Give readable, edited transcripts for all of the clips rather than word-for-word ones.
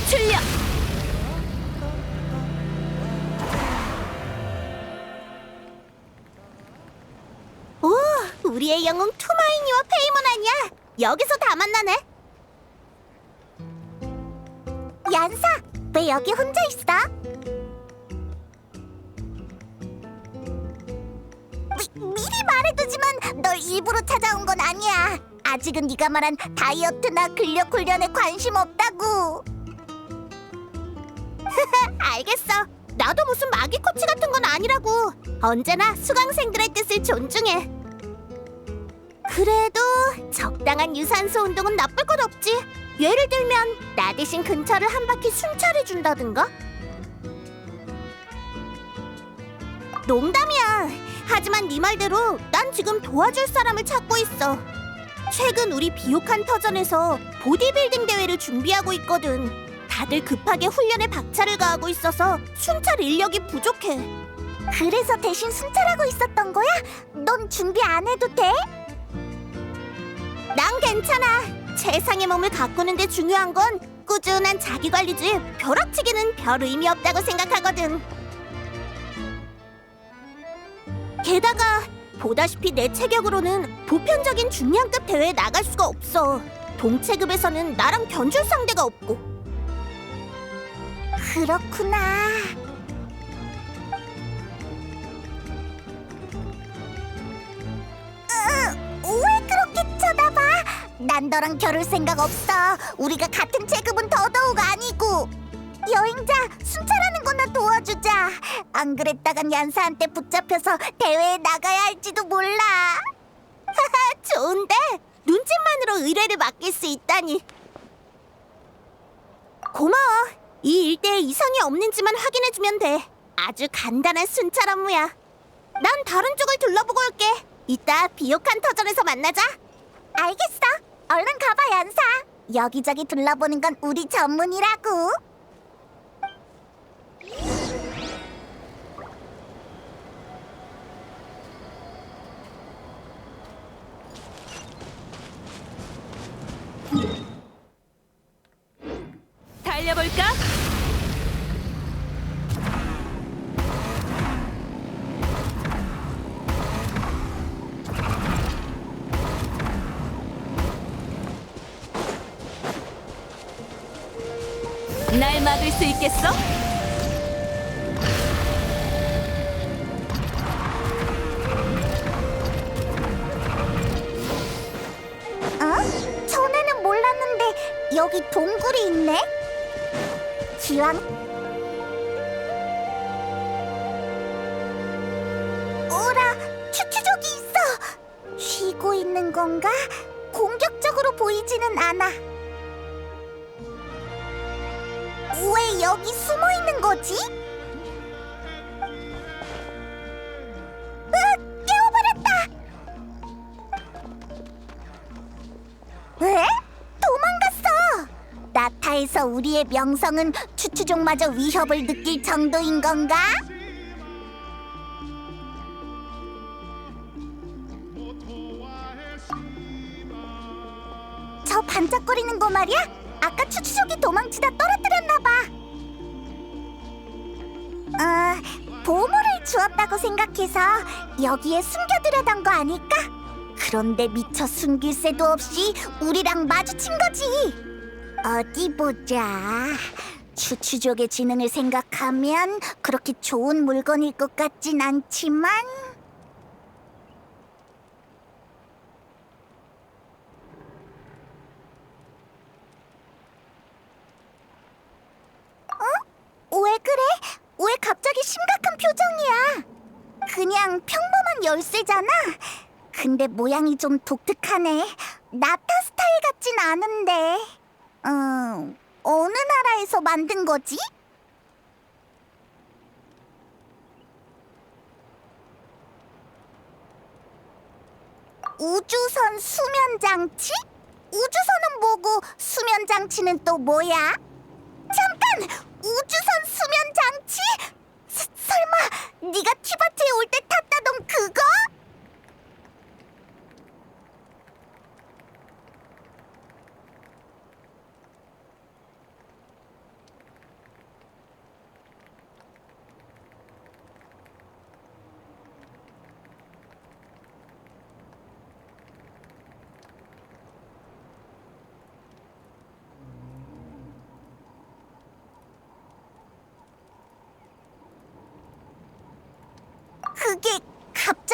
출력! 오, 우리의 영웅 투마이니와 페이몬 아니야? 여기서 다 만나네. 얀사, 왜 여기 혼자 있어? 미리 말해두지만 널 일부러 찾아온 건 아니야. 아직은 네가 말한 다이어트나 근력 훈련에 관심 없다고. 알겠어. 나도 무슨 마기 코치 같은 건 아니라고. 언제나 수강생들의 뜻을 존중해. 그래도 적당한 유산소 운동은 나쁠 건 없지. 예를 들면 나 대신 근처를 한 바퀴 순찰해준다든가? 농담이야. 하지만 네 말대로 난 지금 도와줄 사람을 찾고 있어. 최근 우리 비옥한 터전에서 보디빌딩 대회를 준비하고 있거든. 다들 급하게 훈련에 박차를 가하고 있어서 순찰 인력이 부족해. 그래서 대신 순찰하고 있었던 거야? 넌 준비 안 해도 돼? 난 괜찮아. 최상의 몸을 가꾸는 데 중요한 건 꾸준한 자기관리지 벼락치기는 별 의미 없다고 생각하거든. 게다가 보다시피 내 체격으로는 보편적인 중량급 대회에 나갈 수가 없어. 동체급에서는 나랑 견줄 상대가 없고. 그렇구나. 왜 그렇게 쳐다봐? 난 너랑 겨룰 생각 없어. 우리가 같은 체급은 더더욱 아니고. 여행자, 순찰하는 거나 도와주자. 안 그랬다간 얀사한테 붙잡혀서 대회에 나가야 할지도 몰라. 좋은데? 눈짓만으로 의뢰를 맡길 수 있다니. 고마워. 이 일대에 이상이 없는지만 확인해주면 돼. 아주 간단한 순찰 업무야. 난 다른 쪽을 둘러보고 올게. 이따 비옥한 터전에서 만나자. 알겠어. 얼른 가봐, 얀사. 여기저기 둘러보는 건 우리 전문이라고. 달려볼까? 날 막을 수 있겠어? 전에는 몰랐는데 여기 동굴이 있네? 기왕 오라, 추추족이 있어! 쉬고 있는 건가? 공격적으로 보이지는 않아. 왜 여기 숨어 있는 거지? 깨워버렸다! 왜? 도망갔어! 나타에서 우리의 명성은 추추족마저 위협을 느낄 정도인 건가? 저 반짝거리는 거 말이야? 아까 추추족이 도망치다 떨어뜨렸나 봐. 보물을 주었다고 생각해서 여기에 숨겨두려던 거 아닐까? 그런데 미처 숨길 새도 없이 우리랑 마주친 거지. 어디 보자. 추추족의 지능을 생각하면 그렇게 좋은 물건일 것 같진 않지만. 왜 그래? 왜 갑자기 심각한 표정이야? 그냥 평범한 열쇠잖아. 근데 모양이 좀 독특하네. 나타 스타일 같진 않은데. 어느 나라에서 만든 거지? 우주선 수면 장치? 우주선은 뭐고 수면 장치는 또 뭐야? 잠깐! 우주선 수면 장치? 설마 네가 티바트에 올 때 탔다던 그거?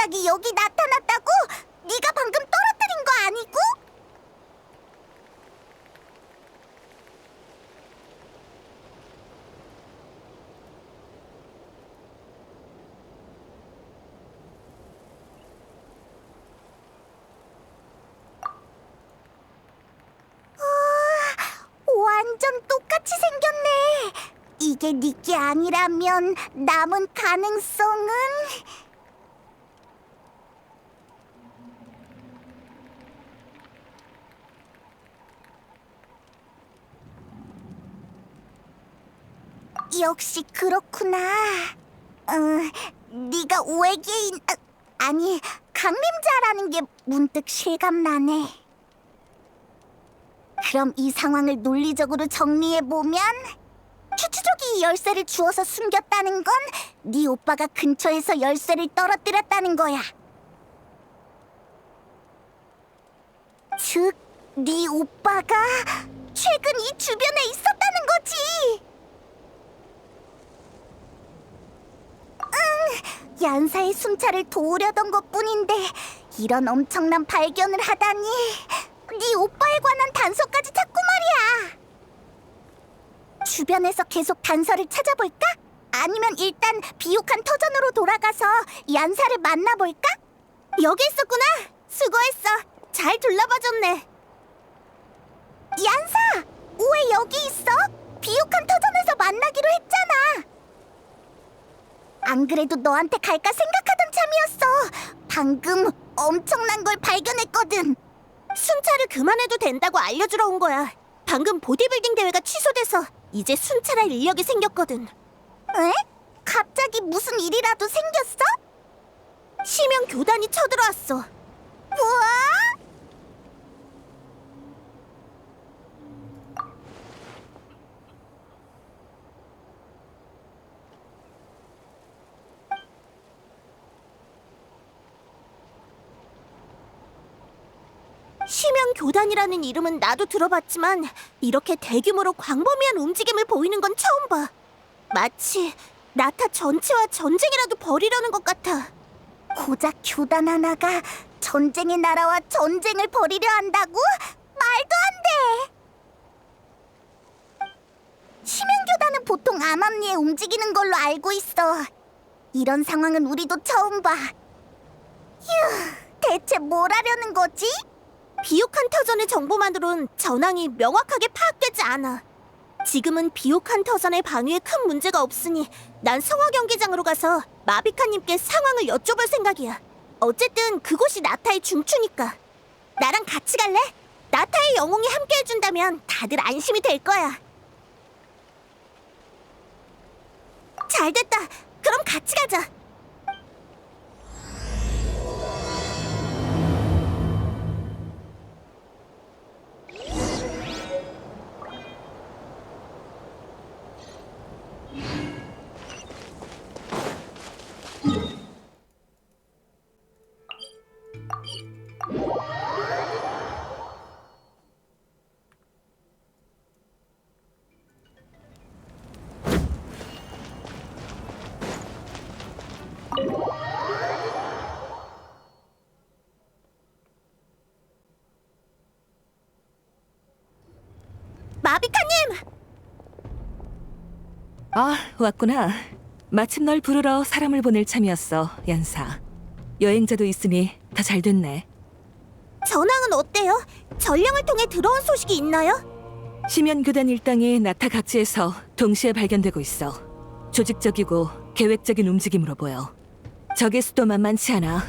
갑자기 여기 나타났다고? 네가 방금 떨어뜨린 거 아니고? 완전 똑같이 생겼네. 이게 네게 아니라면 남은 가능성은... 역시 그렇구나. 네가 외계인... 아니, 강림자라는 게 문득 실감나네. 그럼 이 상황을 논리적으로 정리해보면 추추족이 이 열쇠를 주워서 숨겼다는 건 네 오빠가 근처에서 열쇠를 떨어뜨렸다는 거야. 즉, 네 오빠가 최근 이 주변에 있었다는 거지. 얀사의 순찰을 도우려던 것뿐인데 이런 엄청난 발견을 하다니. 네 오빠에 관한 단서까지 찾고 말이야. 주변에서 계속 단서를 찾아볼까? 아니면 일단 비옥한 터전으로 돌아가서 얀사를 만나볼까? 여기 있었구나. 수고했어. 잘 둘러봐줬네. 얀사! 왜 여기 있어? 비옥한 터전에서 만나기로 했잖아. 안 그래도 너한테 갈까 생각하던 참이었어. 방금 엄청난 걸 발견했거든. 순찰을 그만해도 된다고 알려주러 온 거야. 방금 보디빌딩 대회가 취소돼서 이제 순찰할 인력이 생겼거든. 에? 갑자기 무슨 일이라도 생겼어? 심연 교단이 쳐들어왔어. 우와! 심연 교단이라는 이름은 나도 들어봤지만 이렇게 대규모로 광범위한 움직임을 보이는 건 처음 봐. 마치 나타 전체와 전쟁이라도 벌이려는 것 같아. 고작 교단 하나가 전쟁의 나라와 전쟁을 벌이려 한다고? 말도 안 돼! 심연 교단은 보통 암암리에 움직이는 걸로 알고 있어. 이런 상황은 우리도 처음 봐. 휴, 대체 뭘 하려는 거지? 비옥한 터전의 정보만으론 전황이 명확하게 파악되지 않아. 지금은 비옥한 터전의 방위에 큰 문제가 없으니 난 성화 경기장으로 가서 마비카님께 상황을 여쭤볼 생각이야. 어쨌든 그곳이 나타의 중추니까. 나랑 같이 갈래? 나타의 영웅이 함께 해준다면 다들 안심이 될 거야. 잘됐다. 그럼 같이 가자. 마비카님! 아, 왔구나. 마침 널 부르러 사람을 보낼 참이었어, 얀사. 여행자도 있으니 다 잘 됐네. 전황은 어때요? 전령을 통해 들어온 소식이 있나요? 심연교단 일당이 나타 각지에서 동시에 발견되고 있어. 조직적이고 계획적인 움직임으로 보여. 적의 수도 만만치 않아.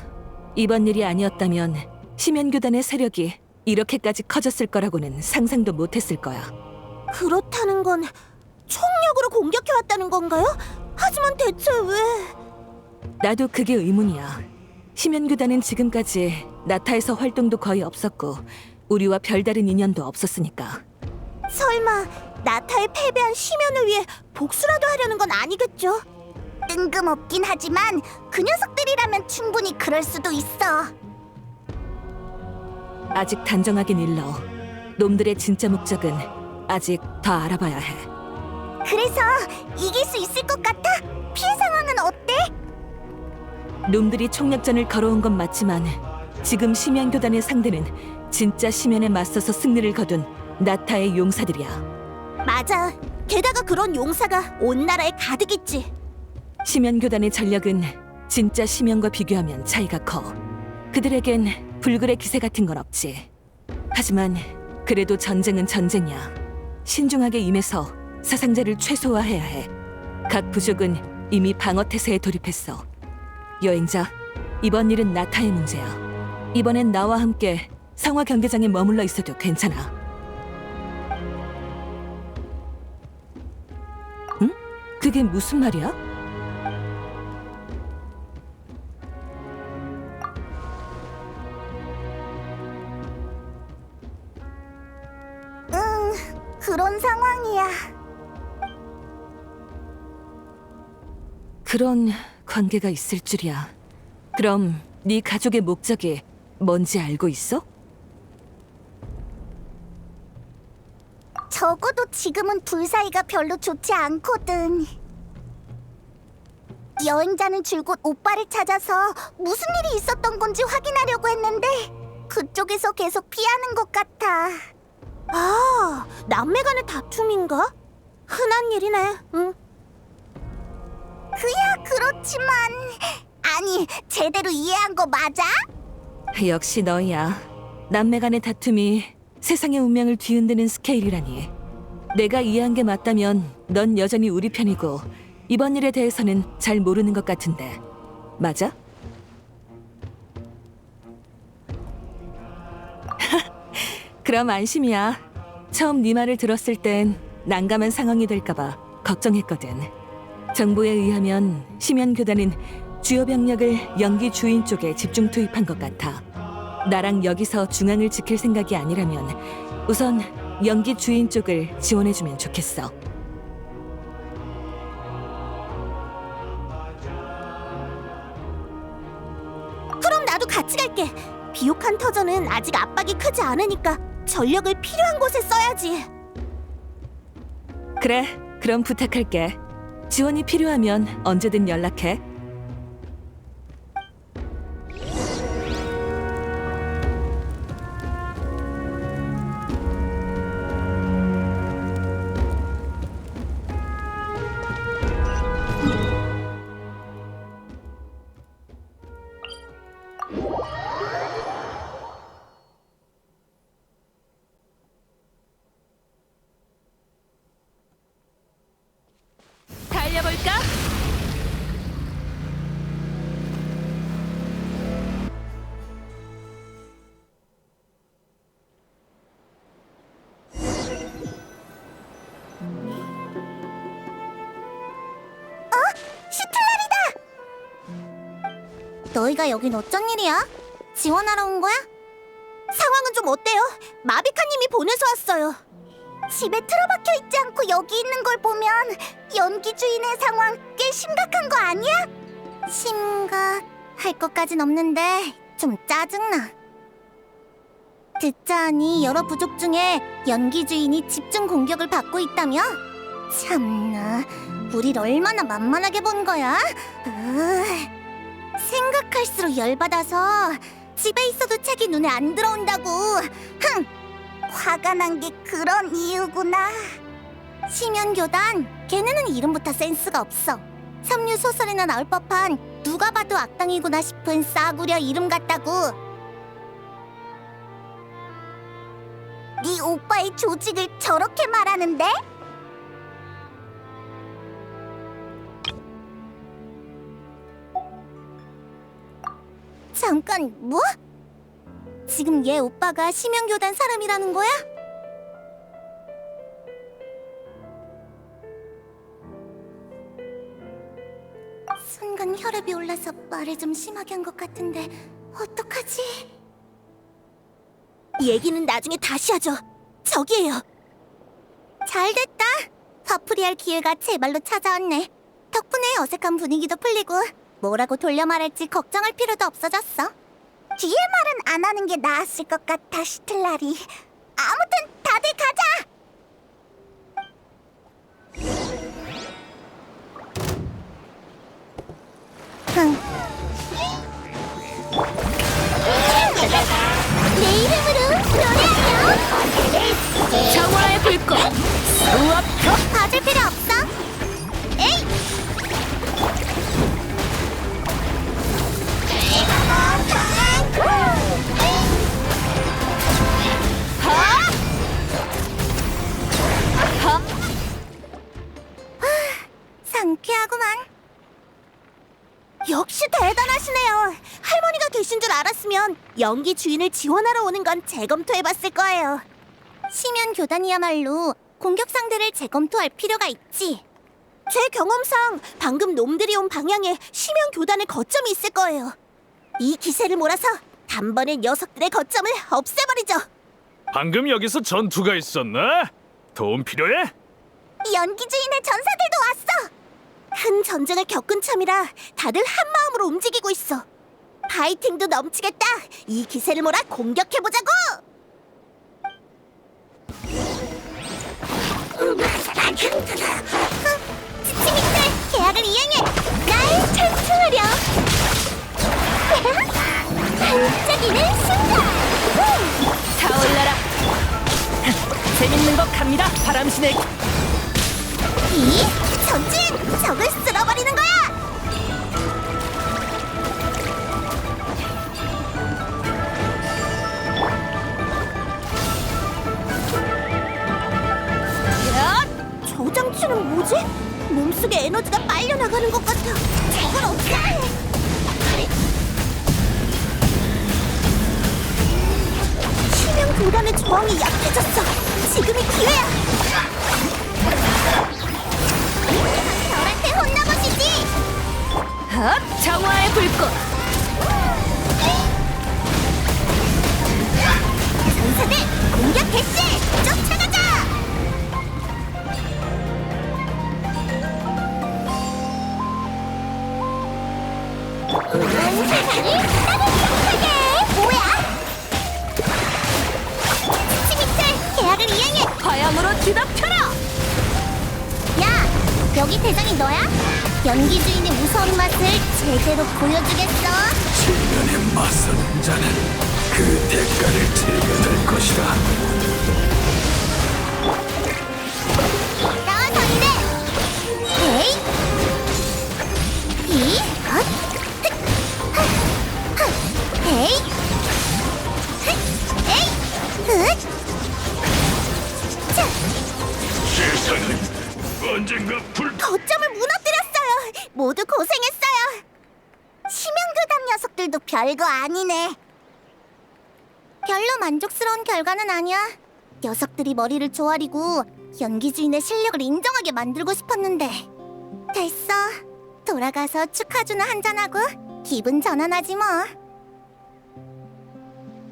이번 일이 아니었다면 심연교단의 세력이 이렇게까지 커졌을 거라고는 상상도 못했을 거야. 그렇다는 건 총력으로 공격해왔다는 건가요? 하지만 대체 왜... 나도 그게 의문이야. 심연교단은 지금까지 나타에서 활동도 거의 없었고 우리와 별다른 인연도 없었으니까. 설마 나타에 패배한 심연을 위해 복수라도 하려는 건 아니겠죠? 뜬금없긴 하지만 그 녀석들이라면 충분히 그럴 수도 있어. 아직 단정하긴 일러. 놈들의 진짜 목적은 아직 더 알아봐야 해. 그래서 이길 수 있을 것 같아? 피해 상황은 어때? 놈들이 총력전을 걸어온 건 맞지만 지금 심연교단의 상대는 진짜 심연에 맞서서 승리를 거둔 나타의 용사들이야. 맞아. 게다가 그런 용사가 온 나라에 가득 있지. 심연교단의 전력은 진짜 심연과 비교하면 차이가 커. 그들에겐 불굴의 기세 같은 건 없지. 하지만 그래도 전쟁은 전쟁이야. 신중하게 임해서 사상자를 최소화해야 해. 각 부족은 이미 방어태세에 돌입했어. 여행자, 이번 일은 나타의 문제야. 이번엔 나와 함께 상화 경계장에 머물러 있어도 괜찮아. 응? 그게 무슨 말이야? 그런 상황이야. 그런 관계가 있을 줄이야. 그럼 네 가족의 목적이 뭔지 알고 있어? 적어도 지금은 둘 사이가 별로 좋지 않거든. 여행자는 줄곧 오빠를 찾아서 무슨 일이 있었던 건지 확인하려고 했는데 그쪽에서 계속 피하는 것 같아. 아, 남매 간의 다툼인가? 흔한 일이네. 응. 그야 그렇지만 아니, 제대로 이해한 거 맞아? 역시 너야. 남매 간의 다툼이 세상의 운명을 뒤흔드는 스케일이라니. 내가 이해한 게 맞다면 넌 여전히 우리 편이고 이번 일에 대해서는 잘 모르는 것 같은데. 맞아? 그럼 안심이야. 처음 네 말을 들었을 땐 난감한 상황이 될까봐 걱정했거든. 정보에 의하면 심연교단은 주요 병력을 연기 주인 쪽에 집중 투입한 것 같아. 나랑 여기서 중앙을 지킬 생각이 아니라면 우선 연기 주인 쪽을 지원해주면 좋겠어. 그럼 나도 같이 갈게. 비옥한 터전은 아직 압박이 크지 않으니까 전력을 필요한 곳에 써야지. 그래, 그럼 부탁할게. 지원이 필요하면 언제든 연락해. 달려볼까? 너희가 여긴 어쩐 일이야? 지원하러 온 거야? 상황은 좀 어때요? 마비카님이 보내서 왔어요. 집에 틀어박혀 있지 않고 여기 있는 걸 보면 연기 주인의 상황 꽤 심각한 거 아니야? 심각할 것까진 없는데 좀 짜증나. 듣자하니 여러 부족 중에 연기 주인이 집중 공격을 받고 있다며? 참나, 우릴 얼마나 만만하게 본 거야? 생각할수록 열받아서 집에 있어도 책이 눈에 안 들어온다고. 흥! 화가 난 게 그런 이유구나. 심연교단, 걔네는 이름부터 센스가 없어. 삼류 소설에나 나올 법한 누가 봐도 악당이구나 싶은 싸구려 이름 같다고. 네 오빠의 조직을 저렇게 말하는데? 잠깐, 뭐? 지금 얘 오빠가 심연교단 사람이라는 거야? 순간 혈압이 올라서 말을 좀 심하게 한 것 같은데 어떡하지? 얘기는 나중에 다시 하죠. 저기에요. 잘됐다. 화풀이할 기회가 제발로 찾아왔네. 덕분에 어색한 분위기도 풀리고 뭐라고 돌려 말할지 걱정할 필요도 없어졌어. 뒤에 말은 안 하는 게 나았을 것 같아, 시틀라리. 아무튼 다들 가자! 흥. 봐줄 필요 없어. 에이! 상쾌하구만. 역시 대단하시네요. 할머니가 계신 줄 알았으면 연기 주인을 지원하러 오는 건 재검토해봤을 거예요. 심연 교단이야말로 공격 상대를 재검토할 필요가 있지. 제 경험상 방금 놈들이 온 방향에 심연 교단의 거점이 있을 거예요. 이 기세를 몰아서 단번에 녀석들의 거점을 없애버리죠. 방금 여기서 전투가 있었나? 도움 필요해? 연기 주인의 전사들도 왔어. 큰 전쟁을 겪은 참이라 다들 한 마음으로 움직이고 있어. 파이팅도 넘치겠다. 이 기세를 몰아 공격해보자고. 지침이들 계약을 이행해. 날 찬송하렴. 반짝이는 순간. 타올라라. 재밌는 것 갑니다. 바람신의 이 전진! 적을 쓸어버리는 거야! 저 장치는 뭐지? 몸속에 에너지가 빨려나가는 것 같아. 저걸 어떻게 해? 심형 교단의 저항이 약해졌어. 지금이 기회야. 저한테 혼나보시지. 정화의 불꽃. 전사들 공격 개시! 쫓아가자! 세상이 따뜻하게! 뭐야? 치미틀 계약을 이행해! 화염으로 뒤덮여라. 야! 여기 대장이 너야? 연기 주인의 무서운 맛을 제대로 보여주겠어? 실련에 맞서는 자는 그 대가를 치르게 될 것이다. 나와서 이래! 에이! 이! 헛! 흑! 하! 하! 에이! 흑! 에이! 흑! 자! 세상은 언젠가 거점을 무너뜨렸어요. 모두 고생했어요. 심연교단 녀석들도 별거 아니네. 별로 만족스러운 결과는 아니야. 녀석들이 머리를 조아리고 연기 주인의 실력을 인정하게 만들고 싶었는데 됐어. 돌아가서 축하주나 한잔하고 기분 전환하지 뭐.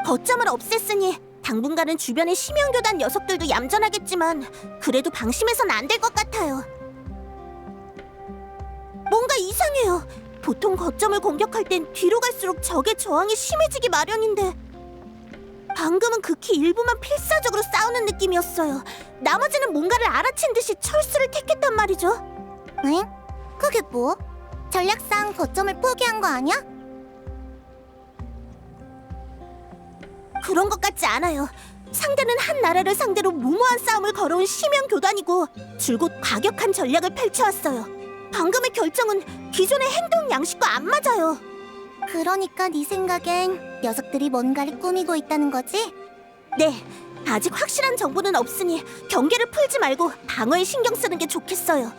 거점을 없앴으니 당분간은 주변의 심연교단 녀석들도 얌전하겠지만 그래도 방심해선 안 될 것 같아요. 뭔가 이상해요. 보통 거점을 공격할 땐 뒤로 갈수록 적의 저항이 심해지기 마련인데 방금은 극히 일부만 필사적으로 싸우는 느낌이었어요. 나머지는 뭔가를 알아챈 듯이 철수를 택했단 말이죠. 응? 그게 뭐? 전략상 거점을 포기한 거 아니야? 그런 것 같지 않아요. 상대는 한 나라를 상대로 무모한 싸움을 걸어온 심연 교단이고 줄곧 과격한 전략을 펼쳐왔어요. 방금의 결정은 기존의 행동 양식과 안 맞아요. 그러니까 네 생각엔 녀석들이 뭔가를 꾸미고 있다는 거지? 네, 아직 확실한 정보는 없으니 경계를 풀지 말고 방어에 신경 쓰는 게 좋겠어요.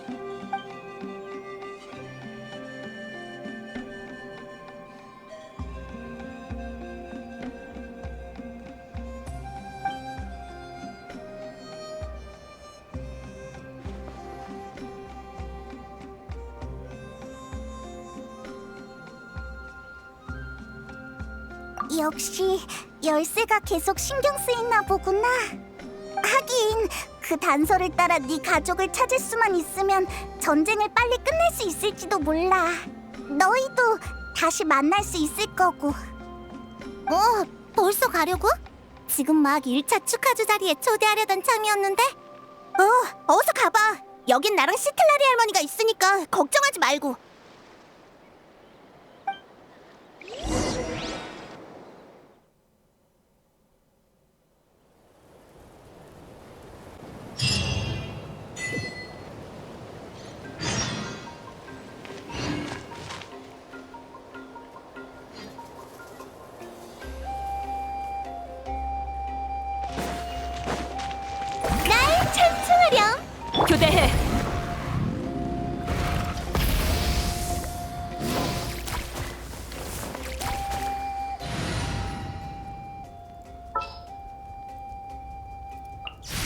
역시 열쇠가 계속 신경 쓰이나 보구나. 하긴 그 단서를 따라 네 가족을 찾을 수만 있으면 전쟁을 빨리 끝낼 수 있을지도 몰라. 너희도 다시 만날 수 있을 거고. 벌써 가려고? 지금 막 1차 축하주 자리에 초대하려던 참이었는데? 어서 가봐. 여긴 나랑 시틀라리 할머니가 있으니까 걱정하지 말고. 교대해.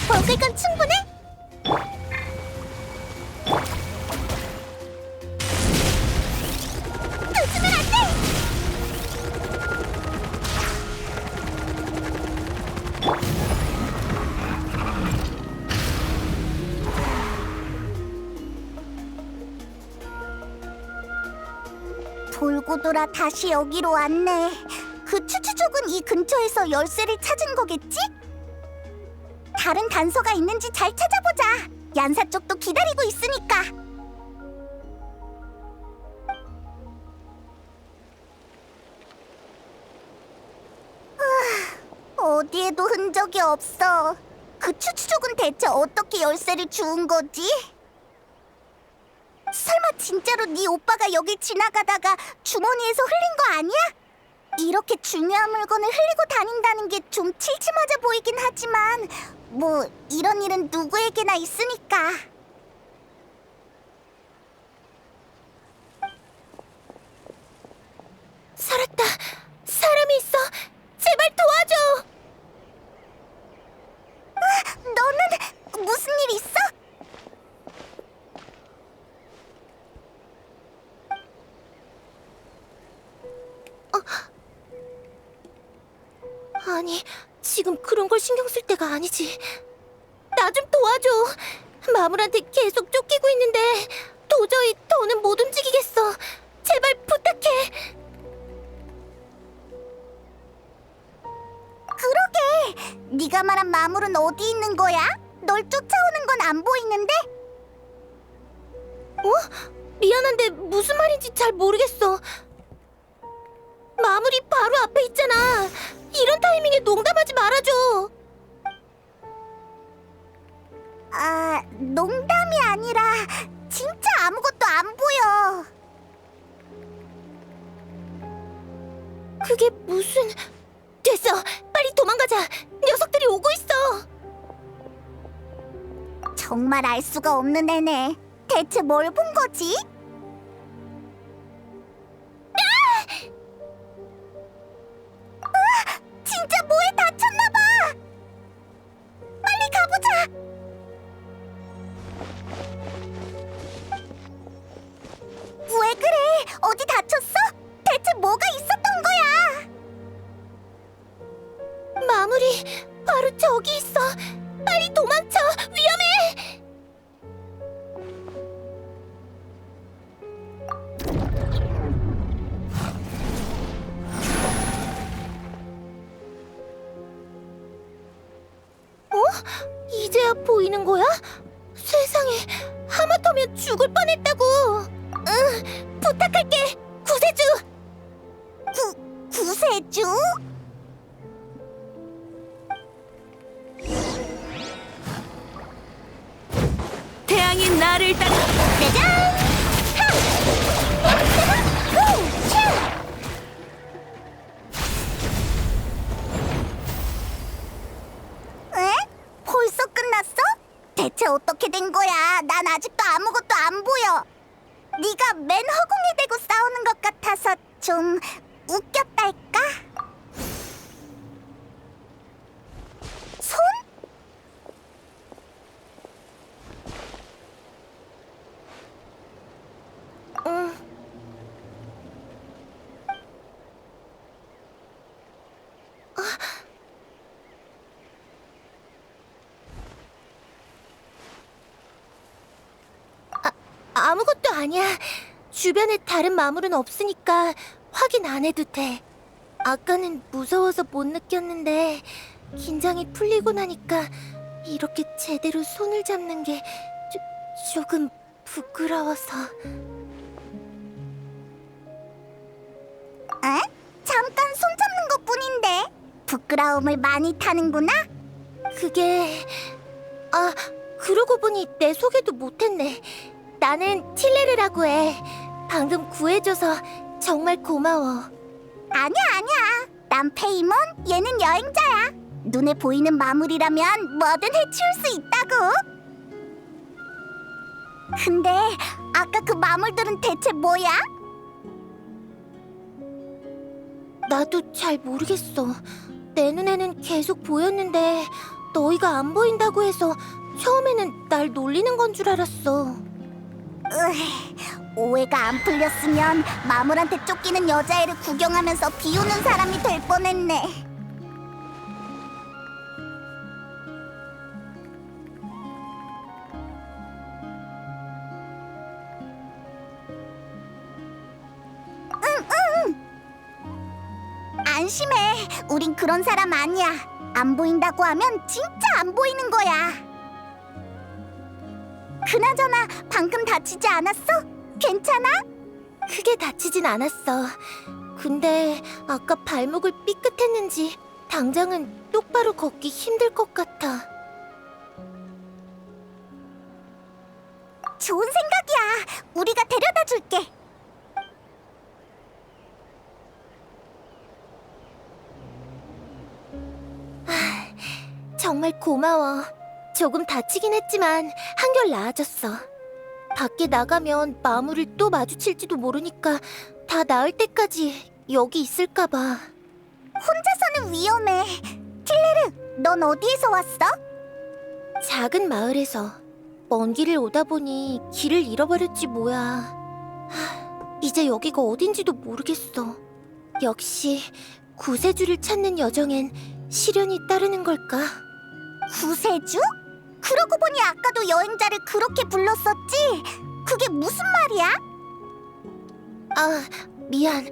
먹을 건 충분해? 놓치면 안 돼! 돌고 돌아 다시 여기로 왔네. 그 추추족은 이 근처에서 열쇠를 찾은 거겠지? 다른 단서가 있는지 잘 찾아보자. 얀사 쪽도 기다리고 있으니까. 어디에도 흔적이 없어. 그 추추족은 대체 어떻게 열쇠를 주운 거지? 설마 진짜로 네 오빠가 여길 지나가다가 주머니에서 흘린 거 아니야? 이렇게 중요한 물건을 흘리고 다닌다는 게 좀 칠칠맞아 보이긴 하지만 뭐 이런 일은 누구에게나 있으니까. 살았다. 사람이 있어. 제발 도와줘. 너는 무슨 일 있어? 아니, 지금 그런 걸 신경 쓸 때가 아니지. 나 좀 도와줘. 마물한테 계속 쫓기고 있는데 도저히 더는 못 움직이겠어. 제발 부탁해. 그러게. 네가 말한 마물은 어디 있는 거야? 널 쫓아오는 건 안 보이는데? 어? 미안한데 무슨 말인지 잘 모르겠어. 마물이 바로 앞에 있잖아. 이런 타이밍에 농담하지 말아줘. 아, 농담이 아니라 진짜 아무것도 안 보여. 그게 무슨... 됐어. 빨리 도망가자. 녀석들이 오고 있어. 정말 알 수가 없는 애네. 대체 뭘 본 거지? 진짜 뭐에 다쳤나봐. 빨리 가보자. 왜 그래? 어디 다쳤어? 대체 뭐가 있었던 거야? 마무리 바로 저기 있어. 빨리 도망쳐. 위험해. 이제야 보이는 거야? 세상에, 하마터면 죽을 뻔했다고. 응, 부탁할게. 구세주. 구세주? 태양이 나를 따라. 짜잔! 에? 벌써 끝났어? 대체 어떻게 된 거야? 난 아직도 아무것도 안 보여. 네가 맨 허공에 대고 싸우는 것 같아서 좀 웃겼달까? 손? 응. 아무것도 아니야. 주변에 다른 마물은 없으니까 확인 안 해도 돼. 아까는 무서워서 못 느꼈는데 긴장이 풀리고 나니까 이렇게 제대로 손을 잡는 게 조금 부끄러워서. 에? 잠깐 손 잡는 것뿐인데 부끄러움을 많이 타는구나? 그게... 아, 그러고 보니 내 소개도 못했네. 나는 틸레르라고 해. 방금 구해줘서 정말 고마워. 아니야. 난 페이몬, 얘는 여행자야. 눈에 보이는 마물이라면 뭐든 해치울 수 있다고. 근데 아까 그 마물들은 대체 뭐야? 나도 잘 모르겠어. 내 눈에는 계속 보였는데 너희가 안 보인다고 해서 처음에는 날 놀리는 건 줄 알았어. 오해가 안 풀렸으면 마물한테 쫓기는 여자애를 구경하면서 비우는 사람이 될 뻔했네. 안심해. 우린 그런 사람 아니야. 안 보인다고 하면 진짜 안 보이는 거야. 그나저나 방금 다치지 않았어? 괜찮아? 크게 다치진 않았어. 근데 아까 발목을 삐끗했는지 당장은 똑바로 걷기 힘들 것 같아. 좋은 생각이야. 우리가 데려다 줄게. 정말 고마워. 조금 다치긴 했지만 한결 나아졌어. 밖에 나가면 마물을 또 마주칠지도 모르니까 다 나을 때까지 여기 있을까 봐. 혼자서는 위험해. 틸레르, 넌 어디에서 왔어? 작은 마을에서. 먼 길을 오다 보니 길을 잃어버렸지 뭐야. 이제 여기가 어딘지도 모르겠어. 역시 구세주를 찾는 여정엔 시련이 따르는 걸까? 구세주? 그러고 보니 아까도 여행자를 그렇게 불렀었지? 그게 무슨 말이야? 아, 미안.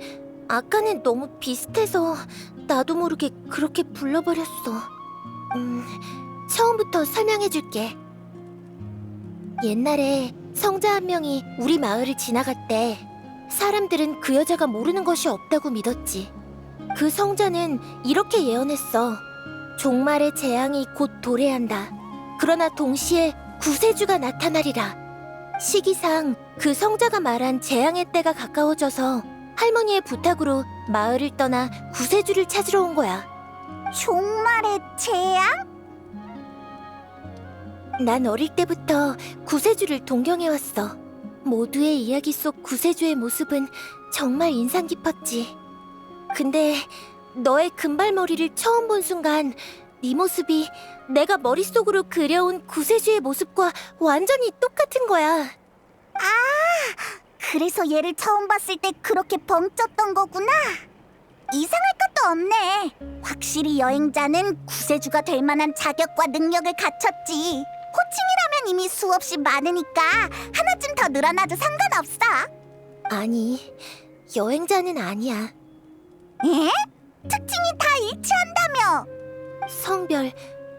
아까는 너무 비슷해서 나도 모르게 그렇게 불러버렸어. 처음부터 설명해줄게. 옛날에 성자 한 명이 우리 마을을 지나갔대. 사람들은 그 여자가 모르는 것이 없다고 믿었지. 그 성자는 이렇게 예언했어. 종말의 재앙이 곧 도래한다. 그러나 동시에 구세주가 나타나리라. 시기상 그 성자가 말한 재앙의 때가 가까워져서 할머니의 부탁으로 마을을 떠나 구세주를 찾으러 온 거야. 종말의 재앙? 난 어릴 때부터 구세주를 동경해왔어. 모두의 이야기 속 구세주의 모습은 정말 인상 깊었지. 근데 너의 금발머리를 처음 본 순간 네 모습이 내가 머릿속으로 그려온 구세주의 모습과 완전히 똑같은 거야. 그래서 얘를 처음 봤을 때 그렇게 벙쪘던 거구나. 이상할 것도 없네. 확실히 여행자는 구세주가 될 만한 자격과 능력을 갖췄지. 호칭이라면 이미 수없이 많으니까 하나쯤 더 늘어나도 상관없어. 아니, 여행자는 아니야. 에? 특징이 다 일치한다며.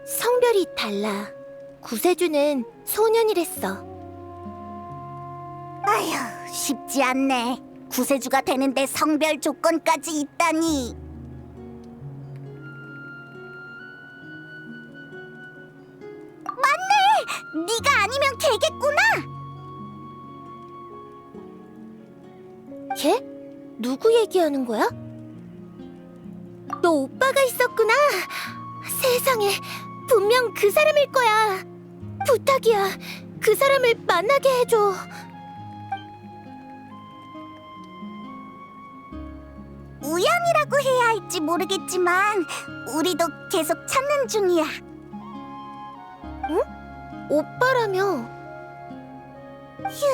성별이 달라. 구세주는 소년이랬어. 아휴, 쉽지 않네. 구세주가 되는데 성별 조건까지 있다니. 맞네! 네가 아니면 걔겠구나. 걔? 누구 얘기하는 거야? 너 오빠가 있었구나. 세상에, 분명 그 사람일 거야. 부탁이야, 그 사람을 만나게 해줘. 우연이라고 해야 할지 모르겠지만 우리도 계속 찾는 중이야. 응? 오빠라며? 휴,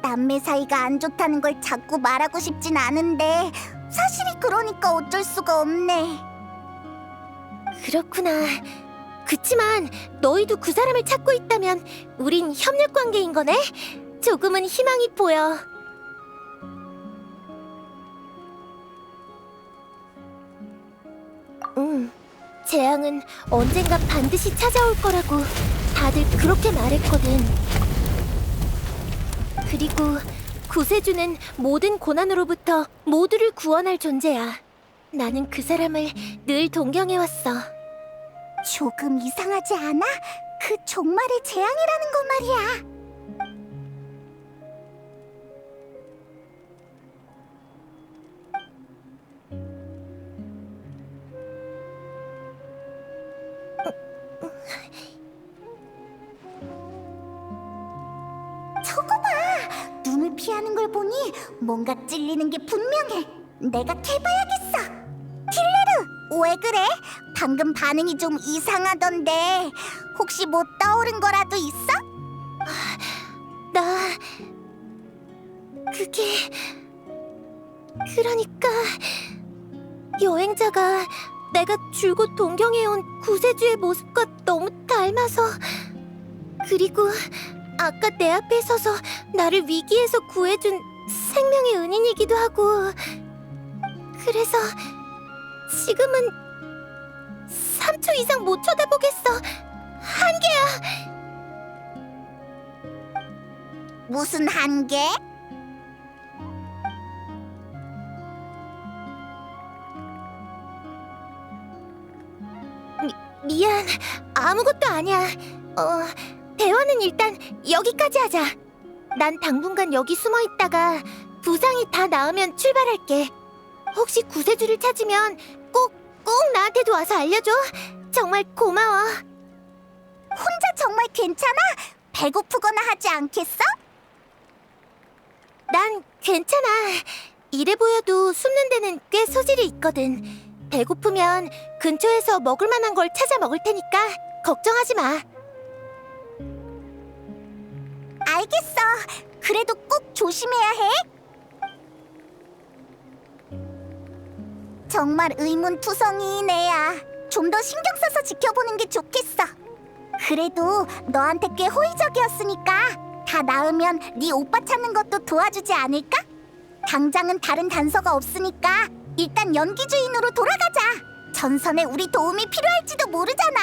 남매 사이가 안 좋다는 걸 자꾸 말하고 싶진 않은데 사실이 그러니까 어쩔 수가 없네. 그렇구나. 그치만 너희도 그 사람을 찾고 있다면 우린 협력 관계인 거네? 조금은 희망이 보여. 재앙은 언젠가 반드시 찾아올 거라고 다들 그렇게 말했거든. 그리고 구세주는 모든 고난으로부터 모두를 구원할 존재야. 나는 그 사람을 늘 동경해왔어. 조금 이상하지 않아? 그 종말의 재앙이라는 거 말이야. 뭔가 찔리는 게 분명해. 내가 캐봐야겠어. 킬레르, 왜 그래? 방금 반응이 좀 이상하던데. 혹시 뭐 떠오른 거라도 있어? 나... 그게... 그러니까... 여행자가 내가 줄곧 동경해온 구세주의 모습과 너무 닮아서... 그리고 아까 내 앞에 서서 나를 위기에서 구해준 생명의 은인이기도 하고... 그래서 지금은 3초 이상 못 쳐다보겠어. 한계야. 무슨 한계? 미안. 아무것도 아니야. 대화는 일단 여기까지 하자. 난 당분간 여기 숨어 있다가 부상이 다 나으면 출발할게. 혹시 구세주를 찾으면 꼭 나한테도 와서 알려줘. 정말 고마워. 혼자 정말 괜찮아? 배고프거나 하지 않겠어? 난 괜찮아. 이래 보여도 숨는 데는 꽤 소질이 있거든. 배고프면 근처에서 먹을 만한 걸 찾아 먹을 테니까 걱정하지 마. 알겠어. 그래도 꼭 조심해야 해. 정말 의문투성이인 애야. 좀 더 신경 써서 지켜보는 게 좋겠어. 그래도 너한테 꽤 호의적이었으니까 다 나으면 네 오빠 찾는 것도 도와주지 않을까? 당장은 다른 단서가 없으니까 일단 연기주인으로 돌아가자. 전선에 우리 도움이 필요할지도 모르잖아.